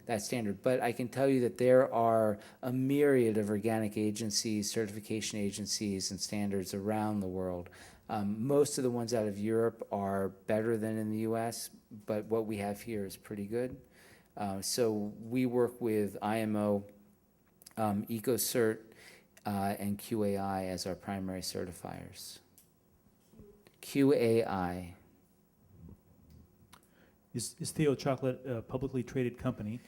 Speaker 1: that standard. But I can tell you that there are a myriad of organic agencies, certification agencies, and standards around the world. Most of the ones out of Europe are better than in the U.S., but what we have here is pretty good. So we work with IMO, EcoCert, and QAI as our primary certifiers. QAI.
Speaker 11: Is Theo Chocolate a publicly traded company?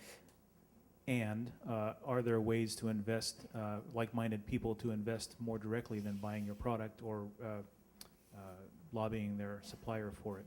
Speaker 11: And are there ways to invest, like-minded people to invest more directly than buying your product or lobbying their supplier for it?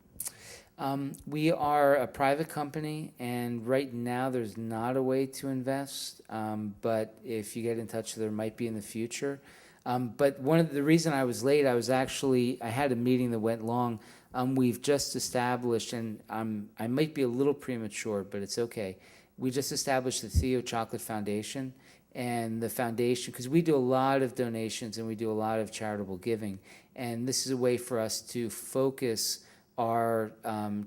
Speaker 1: We are a private company, and right now there's not a way to invest. But if you get in touch, there might be in the future. But one of the reason I was late, I had a meeting that went long. We've just established, and I might be a little premature, but it's okay. We just established the Theo Chocolate Foundation, and the foundation, because we do a lot of donations and we do a lot of charitable giving, and this is a way for us to focus our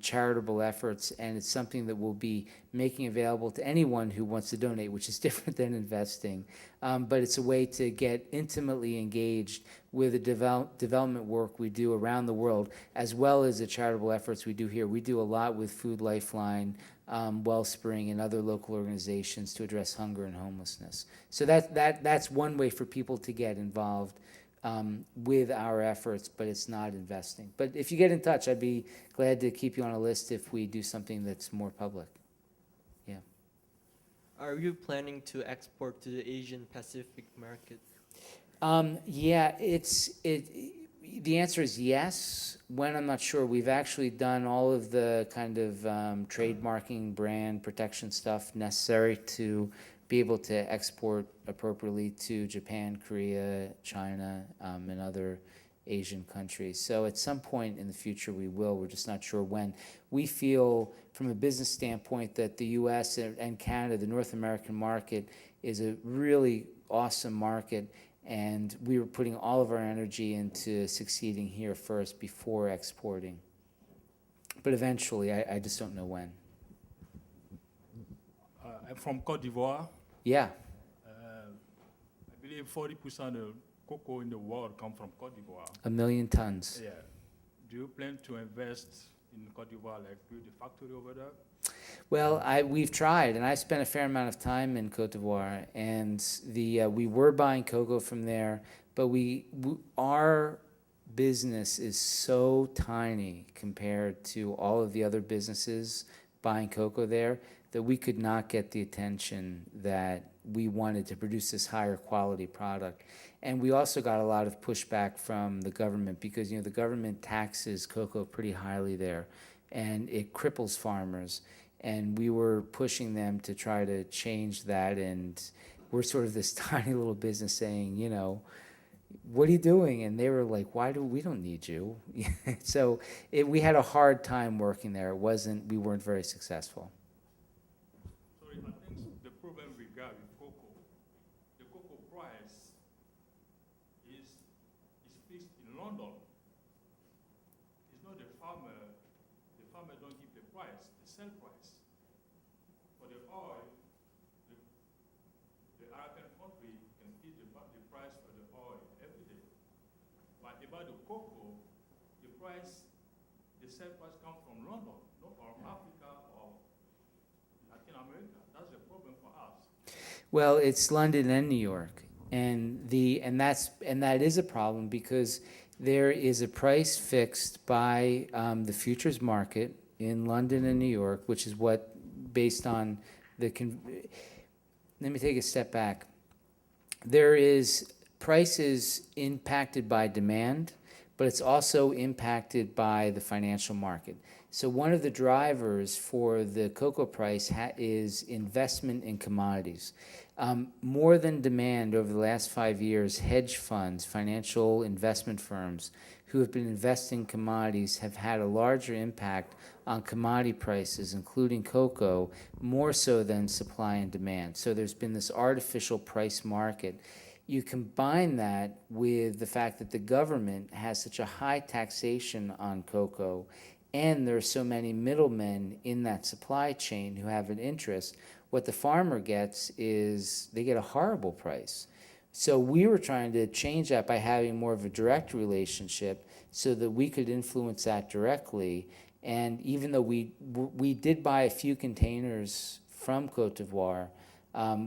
Speaker 1: charitable efforts, and it's something that we'll be making available to anyone who wants to donate, which is different than investing. But it's a way to get intimately engaged with the development work we do around the world, as well as the charitable efforts we do here. We do a lot with Food Lifeline, Wellspring, and other local organizations to address hunger and homelessness. So that's one way for people to get involved with our efforts, but it's not investing. But if you get in touch, I'd be glad to keep you on a list if we do something that's more public. Yeah.
Speaker 12: Are you planning to export to the Asian Pacific market?
Speaker 1: Yeah, the answer is yes. When, I'm not sure. We've actually done all of the kind of trademarking, brand protection stuff necessary to be able to export appropriately to Japan, Korea, China, and other Asian countries. So at some point in the future we will. We're just not sure when. We feel from a business standpoint that the U.S. and Canada, the North American market, is a really awesome market, and we were putting all of our energy into succeeding here first before exporting. But eventually, I just don't know when.
Speaker 13: I'm from Côte d'Ivoire.
Speaker 1: Yeah.
Speaker 13: I believe 40% of cocoa in the world come from Côte d'Ivoire.
Speaker 1: 1 million tons.
Speaker 13: Yeah. Do you plan to invest in Côte d'Ivoire, like build a factory over there?
Speaker 1: Well, we've tried, and I spent a fair amount of time in Côte d'Ivoire, and we were buying cocoa from there, but our business is so tiny compared to all of the other businesses buying cocoa there that we could not get the attention that we wanted to produce this higher quality product. And we also got a lot of pushback from the government because, the government taxes cocoa pretty highly there, and it cripples farmers. And we were pushing them to try to change that, and we're sort of this tiny little business saying, what are you doing? And they were like, we don't need you. So we had a hard time working there. We weren't very successful.
Speaker 13: Sorry, I think the problem we got with cocoa, the cocoa price is fixed in London. It's not the farmer don't give the price, the sell price. For the oil, the Arabian country can give the price for the oil every day. But about the cocoa, the sell price comes from London, not from Africa or Latin America. That's the problem for us.
Speaker 1: Well, it's London and New York, and that is a problem because there is a price fixed by the futures market in London and New York, which is based on let me take a step back. There is prices impacted by demand, but it's also impacted by the financial market. So one of the drivers for the cocoa price is investment in commodities. More than demand over the last 5 years, hedge funds, financial investment firms who have been investing in commodities have had a larger impact on commodity prices, including cocoa, more so than supply and demand. So there's been this artificial price market. You combine that with the fact that the government has such a high taxation on cocoa, and there are so many middlemen in that supply chain who have an interest. What the farmer gets is they get a horrible price. So we were trying to change that by having more of a direct relationship so that we could influence that directly. And even though we did buy a few containers from Côte d'Ivoire,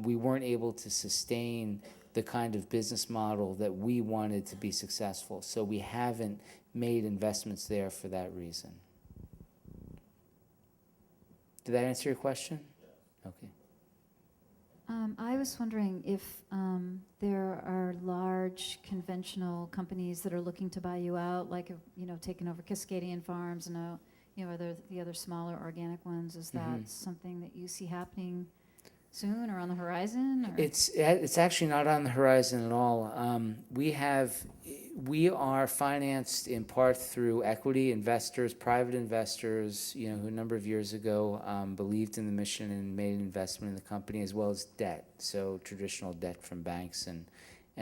Speaker 1: we weren't able to sustain the kind of business model that we wanted to be successful. So we haven't made investments there for that reason. Did that answer your question? Okay.
Speaker 14: I was wondering if there are large conventional companies that are looking to buy you out, like, taking over Cascadian Farms and, the other smaller organic ones. Is that something that you see happening soon or on the horizon? Or?
Speaker 1: It's actually not on the horizon at all. We are financed in part through equity investors, private investors, who a number of years ago believed in the mission and made an investment in the company, as well as debt. So traditional debt from banks and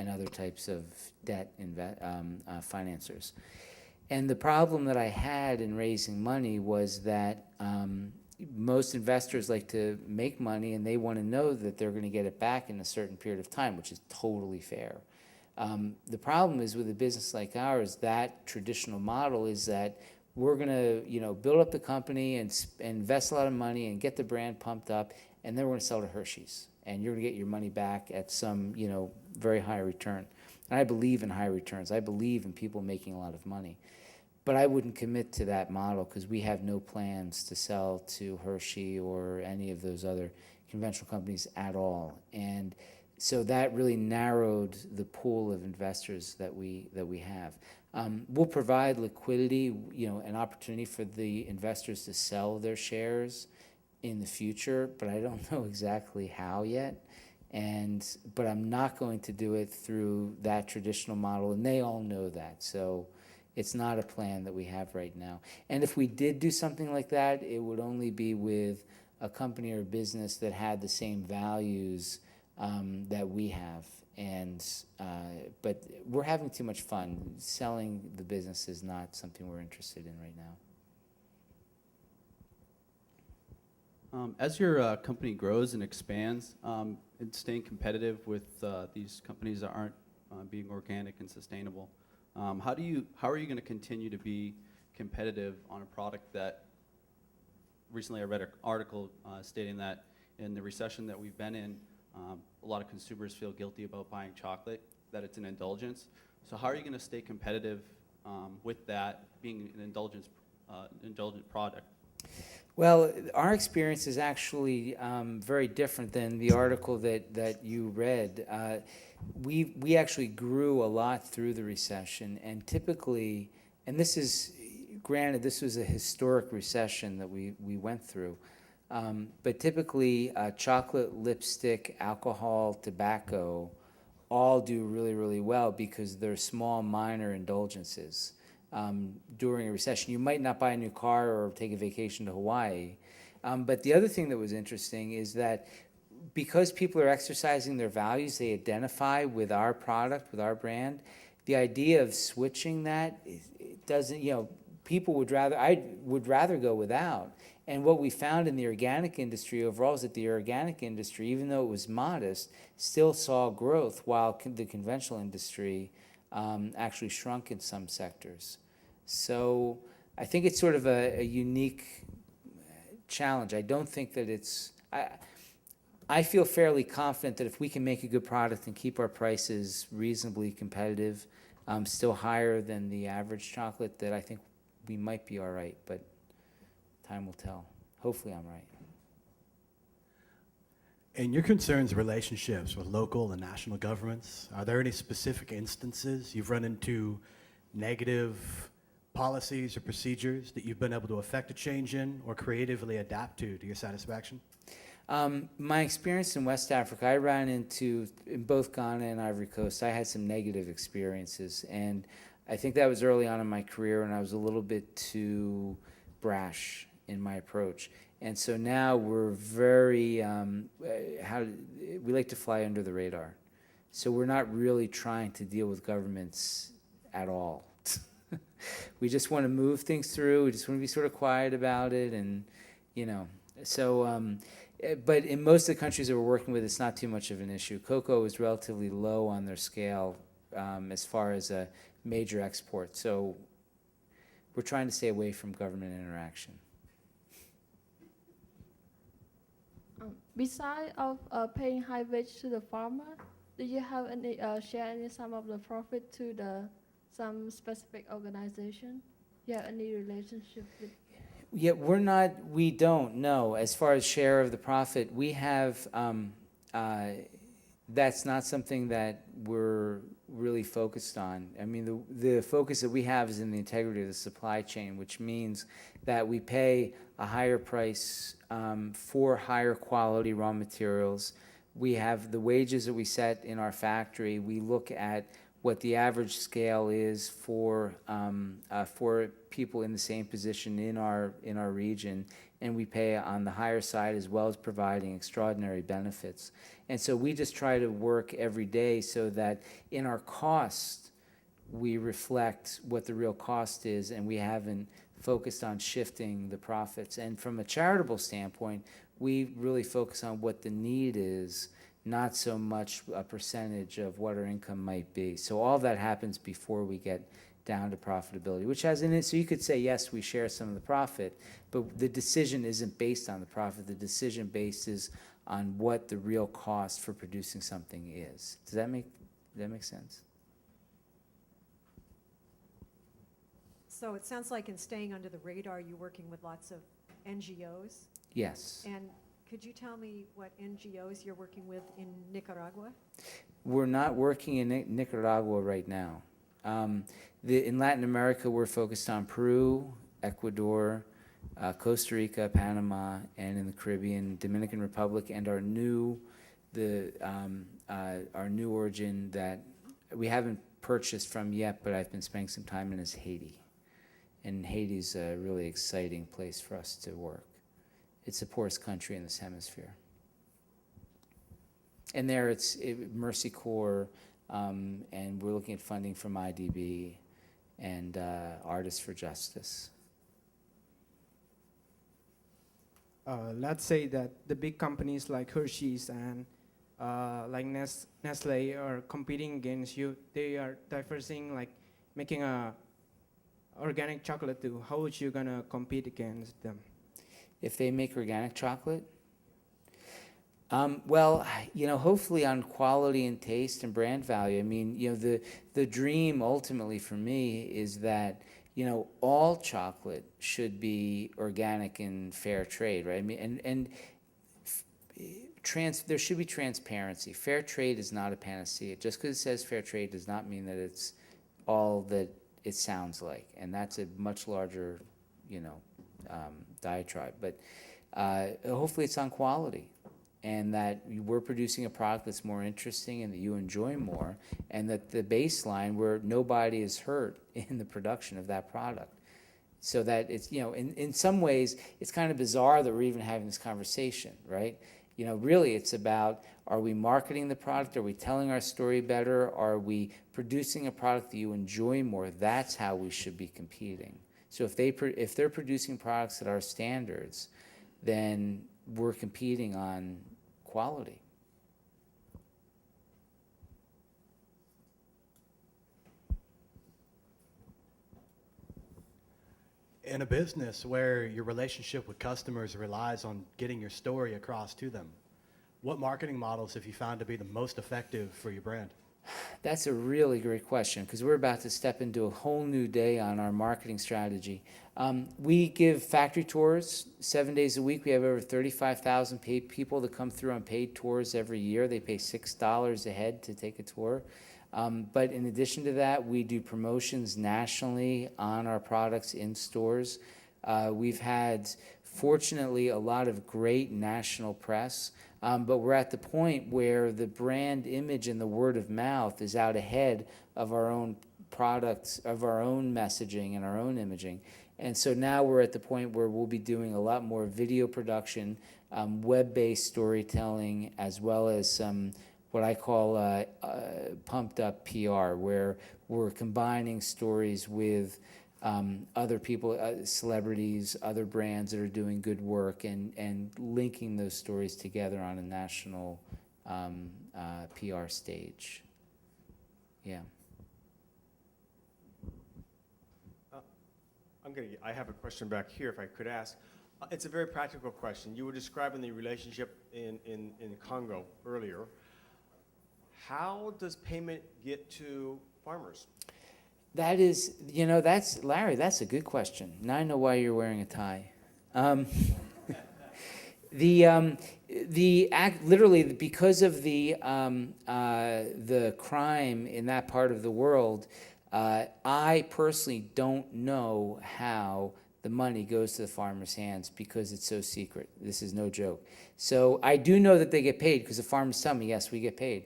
Speaker 1: other types of debt financiers. And the problem that I had in raising money was that most investors like to make money and they want to know that they're going to get it back in a certain period of time, which is totally fair. The problem is with a business like ours, that traditional model is that we're going to, build up the company and invest a lot of money and get the brand pumped up, and then we're going to sell to Hershey's, and you're going to get your money back at some, very high return. And I believe in high returns. I believe in people making a lot of money. But I wouldn't commit to that model because we have no plans to sell to Hershey or any of those other conventional companies at all. And so that really narrowed the pool of investors that we have. We'll provide liquidity, an opportunity for the investors to sell their shares in the future, but I don't know exactly how yet. But I'm not going to do it through that traditional model, and they all know that. So it's not a plan that we have right now. And if we did do something like that, it would only be with a company or a business that had the same values that we have. But we're having too much fun. Selling the business is not something we're interested in right now.
Speaker 15: As your company grows and expands, and staying competitive with these companies that aren't being organic and sustainable, how are you going to continue to be competitive on a product that recently I read an article stating that in the recession that we've been in, a lot of consumers feel guilty about buying chocolate, that it's an indulgence. So how are you going to stay competitive with that being an indulgent product?
Speaker 1: Well, our experience is actually very different than the article that you read. We actually grew a lot through the recession, and typically, and this is, granted, this was a historic recession that we went through, but typically chocolate, lipstick, alcohol, tobacco all do really, really well because they're small, minor indulgences. During a recession, you might not buy a new car or take a vacation to Hawaii. But the other thing that was interesting is that because people are exercising their values, they identify with our product, with our brand. The idea of switching that, it doesn't, people would rather go without. And what we found in the organic industry overall is that the organic industry, even though it was modest, still saw growth while the conventional industry actually shrunk in some sectors. So I think it's sort of a unique challenge. I don't think that it's... I feel fairly confident that if we can make a good product and keep our prices reasonably competitive, still higher than the average chocolate, that I think we might be all right, but time will tell. Hopefully I'm right.
Speaker 16: In your concerns relationships with local and national governments, are there any specific instances you've run into negative policies or procedures that you've been able to effect a change in or creatively adapt to your satisfaction?
Speaker 1: My experience in West Africa, I ran into, in both Ghana and Ivory Coast, I had some negative experiences. And I think that was early on in my career, and I was a little bit too brash in my approach. And so now we're very, we like to fly under the radar. So we're not really trying to deal with governments at all. We just want to move things through. We just want to be sort of quiet about it. And, so, but in most of the countries that we're working with, it's not too much of an issue. Cocoa is relatively low on their scale as far as a major export. So we're trying to stay away from government interaction.
Speaker 17: Besides of paying high wage to the farmer, do you have any share any some of the profit to the
Speaker 9: some specific organization? You have any relationship with?
Speaker 1: Yeah, we don't, no. As far as share of the profit, we have, that's not something that we're really focused on. I mean, the focus that we have is in the integrity of the supply chain, which means that we pay a higher price for higher quality raw materials. We have the wages that we set in our factory. We look at what the average scale is for people in the same position in our region, and we pay on the higher side as well as providing extraordinary benefits. And so we just try to work every day so that in our cost we reflect what the real cost is, and we haven't focused on shifting the profits. And from a charitable standpoint, we really focus on what the need is, not so much a percentage of what our income might be. So all that happens before we get down to profitability, which has in it, so you could say, yes, we share some of the profit, but the decision isn't based on the profit. The decision based is on what the real cost for producing something is. Does that make sense?
Speaker 10: So it sounds like in staying under the radar, you're working with lots of NGOs.
Speaker 1: Yes.
Speaker 10: And could you tell me what NGOs you're working with in Nicaragua?
Speaker 1: We're not working in Nicaragua right now. In Latin America, we're focused on Peru, Ecuador, Costa Rica, Panama, and in the Caribbean, Dominican Republic, and our new origin that we haven't purchased from yet, but I've been spending some time in, is Haiti. And Haiti's a really exciting place for us to work. It's the poorest country in this hemisphere. And there it's Mercy Corps, and we're looking at funding from IDB and Artists for Justice.
Speaker 17: Let's say that the big companies like Hershey's and like Nestle are competing against you. They are diversing, like making a organic chocolate too. How would you gonna compete against them?
Speaker 1: If they make organic chocolate? Well, hopefully on quality and taste and brand value. I mean, the dream ultimately for me is that, all chocolate should be organic and fair trade, right? I mean, there should be transparency. Fair trade is not a panacea. Just because it says fair trade does not mean that it's all that it sounds like, and that's a much larger, diatribe. But hopefully it's on quality, and that we're producing a product that's more interesting and that you enjoy more, and that the baseline where nobody is hurt in the production of that product. So that it's, in some ways, it's kind of bizarre that we're even having this conversation, right? Really it's about, are we marketing the product? Are we telling our story better? Are we producing a product that you enjoy more? That's how we should be competing. So if they're producing products at our standards, then we're competing on quality.
Speaker 16: In a business where your relationship with customers relies on getting your story across to them, what marketing models have you found to be the most effective for your brand?
Speaker 1: That's a really great question, because we're about to step into a whole new day on our marketing strategy. We give factory tours 7 days a week. We have over 35,000 people that come through on paid tours every year. They pay $6 a head to take a tour. But in addition to that, we do promotions nationally on our products in stores. We've had, fortunately, a lot of great national press. But we're at the point where the brand image and the word of mouth is out ahead of our own products, of our own messaging and our own imaging. And so now we're at the point where we'll be doing a lot more video production, web-based storytelling, as well as some what I call pumped up PR, where we're combining stories with other people, celebrities, other brands that are doing good work, and linking those stories together on a national PR stage. Yeah.
Speaker 2: I have a question back here, if I could ask. It's a very practical question. You were describing the relationship in Congo earlier. How does payment get to farmers?
Speaker 1: That is, that's, Larry, that's a good question. Now I know why you're wearing a tie. Literally, because of the crime in that part of the world, I personally don't know how the money goes to the farmers' hands because it's so secret. This is no joke. So I do know that they get paid because the farmers tell me, yes, we get paid.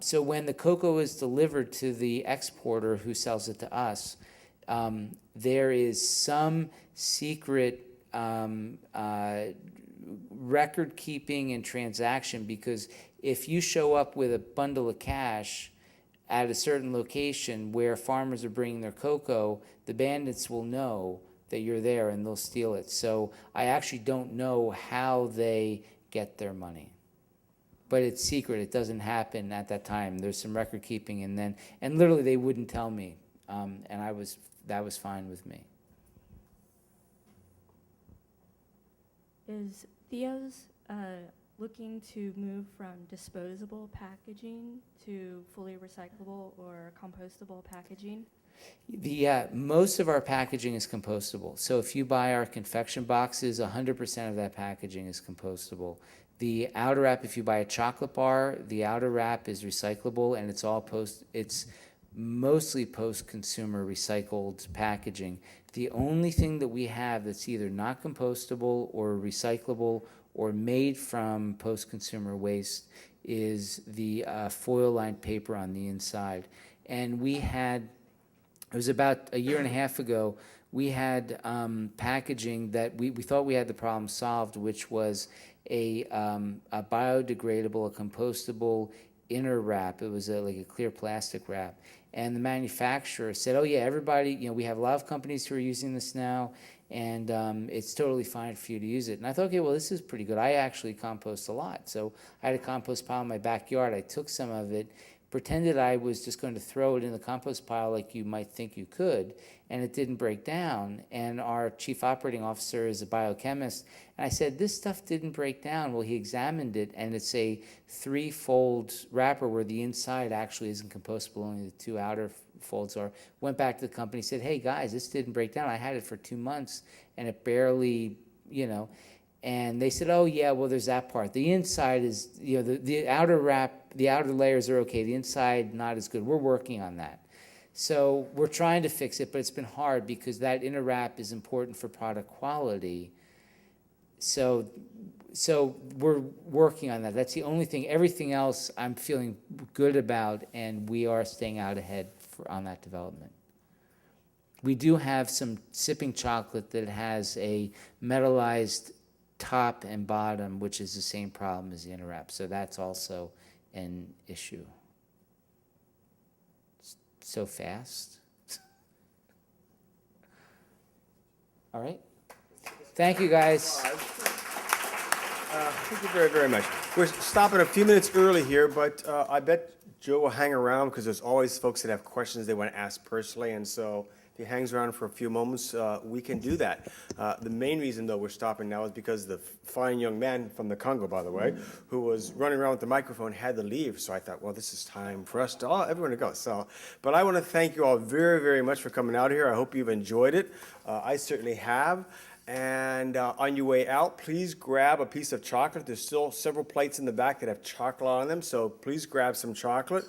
Speaker 1: So when the cocoa is delivered to the exporter who sells it to us, there is some secret record keeping and transaction, because if you show up with a bundle of cash at a certain location where farmers are bringing their cocoa, the bandits will know that you're there and they'll steal it. So I actually don't know how they get their money. But it's secret. It doesn't happen at that time. There's some record keeping, and literally they wouldn't tell me, and that was fine with me.
Speaker 18: Is Theo's looking to move from disposable packaging to fully recyclable or compostable packaging?
Speaker 1: Most of our packaging is compostable. So if you buy our confection boxes, 100% of that packaging is compostable. The outer wrap, if you buy a chocolate bar, the outer wrap is recyclable, and it's mostly post-consumer recycled packaging. The only thing that we have that's either not compostable or recyclable or made from post-consumer waste is the foil-lined paper on the inside. And it was about a year and a half ago, we had packaging that we thought we had the problem solved, which was a biodegradable, a compostable inner wrap. It was like a clear plastic wrap. And the manufacturer said, oh yeah, everybody, we have a lot of companies who are using this now, and it's totally fine for you to use it. And I thought, okay, well, this is pretty good. I actually compost a lot. So I had a compost pile in my backyard. I took some of it, pretended I was just going to throw it in the compost pile like you might think you could, and it didn't break down. And our chief operating officer is a biochemist, and I said, this stuff didn't break down. Well, he examined it, and it's a 3-fold wrapper where the inside actually isn't compostable, only the 2 outer folds are. Went back to the company, said, hey guys, this didn't break down. I had it for 2 months, and it barely, and they said, oh yeah, well, there's that part. The inside is, the outer wrap, the outer layers are okay. The inside, not as good. We're working on that. So we're trying to fix it, but it's been hard because that inner wrap is important for product quality. So we're working on that. That's the only thing. Everything else I'm feeling good about, and we are staying out ahead on that development. We do have some sipping chocolate that has a metallized top and bottom, which is the same problem as the inner wrap. So that's also an issue. So fast. All right. Thank you, guys.
Speaker 2: Thank you very, very much. We're stopping a few minutes early here, but I bet Joe will hang around because there's always folks that have questions they want to ask personally, and so if he hangs around for a few moments, we can do that. The main reason, though, we're stopping now is because the fine young man from the Congo, by the way, who was running around with the microphone had to leave. So I thought, well, this is time for us to everyone to go. So, but I want to thank you all very, very much for coming out here. I hope you've enjoyed it. I certainly have. And on your way out, please grab a piece of chocolate. There's still several plates in the back that have chocolate on them, so please grab some chocolate.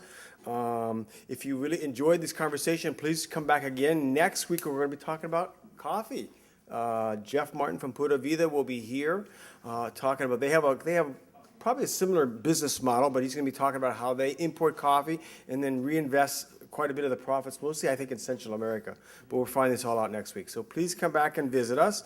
Speaker 2: If you really enjoyed this conversation, please come back again. Next week, we're going to be talking about coffee. Jeff Martin from Pura Vida will be here talking about, they have probably a similar business model, but he's going to be talking about how they import coffee and then reinvest quite a bit of the profits, mostly I think in Central America. But we'll find this all out next week. So please come back and visit us.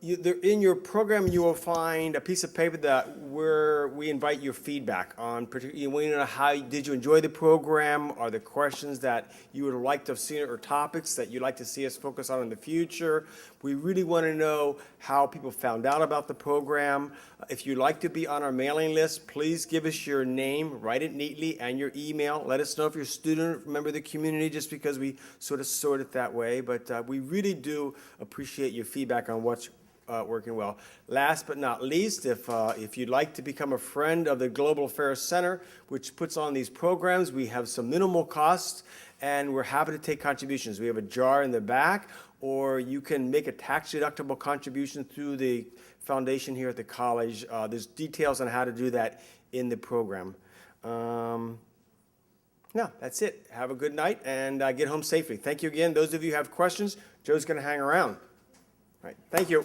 Speaker 2: In your program, you will find a piece of paper where we invite your feedback on. We want to know how did you enjoy the program? Are there questions that you would like to have seen or topics that you'd like to see us focus on in the future? We really want to know how people found out about the program. If you'd like to be on our mailing list, please give us your name, write it neatly, and your email. Let us know if you're a student, member of the community, just because we sort of sort it that way. But we really do appreciate your feedback on what's working well. Last but not least, if you'd like to become a friend of the Global Affairs Center, which puts on these programs, we have some minimal costs, and we're happy to take contributions. We have a jar in the back, or you can make a tax-deductible contribution through the foundation here at the college. There's details on how to do that in the program. No, that's it. Have a good night and get home safely. Thank you again. Those of you who have questions, Joe's going to hang around. All right, thank you.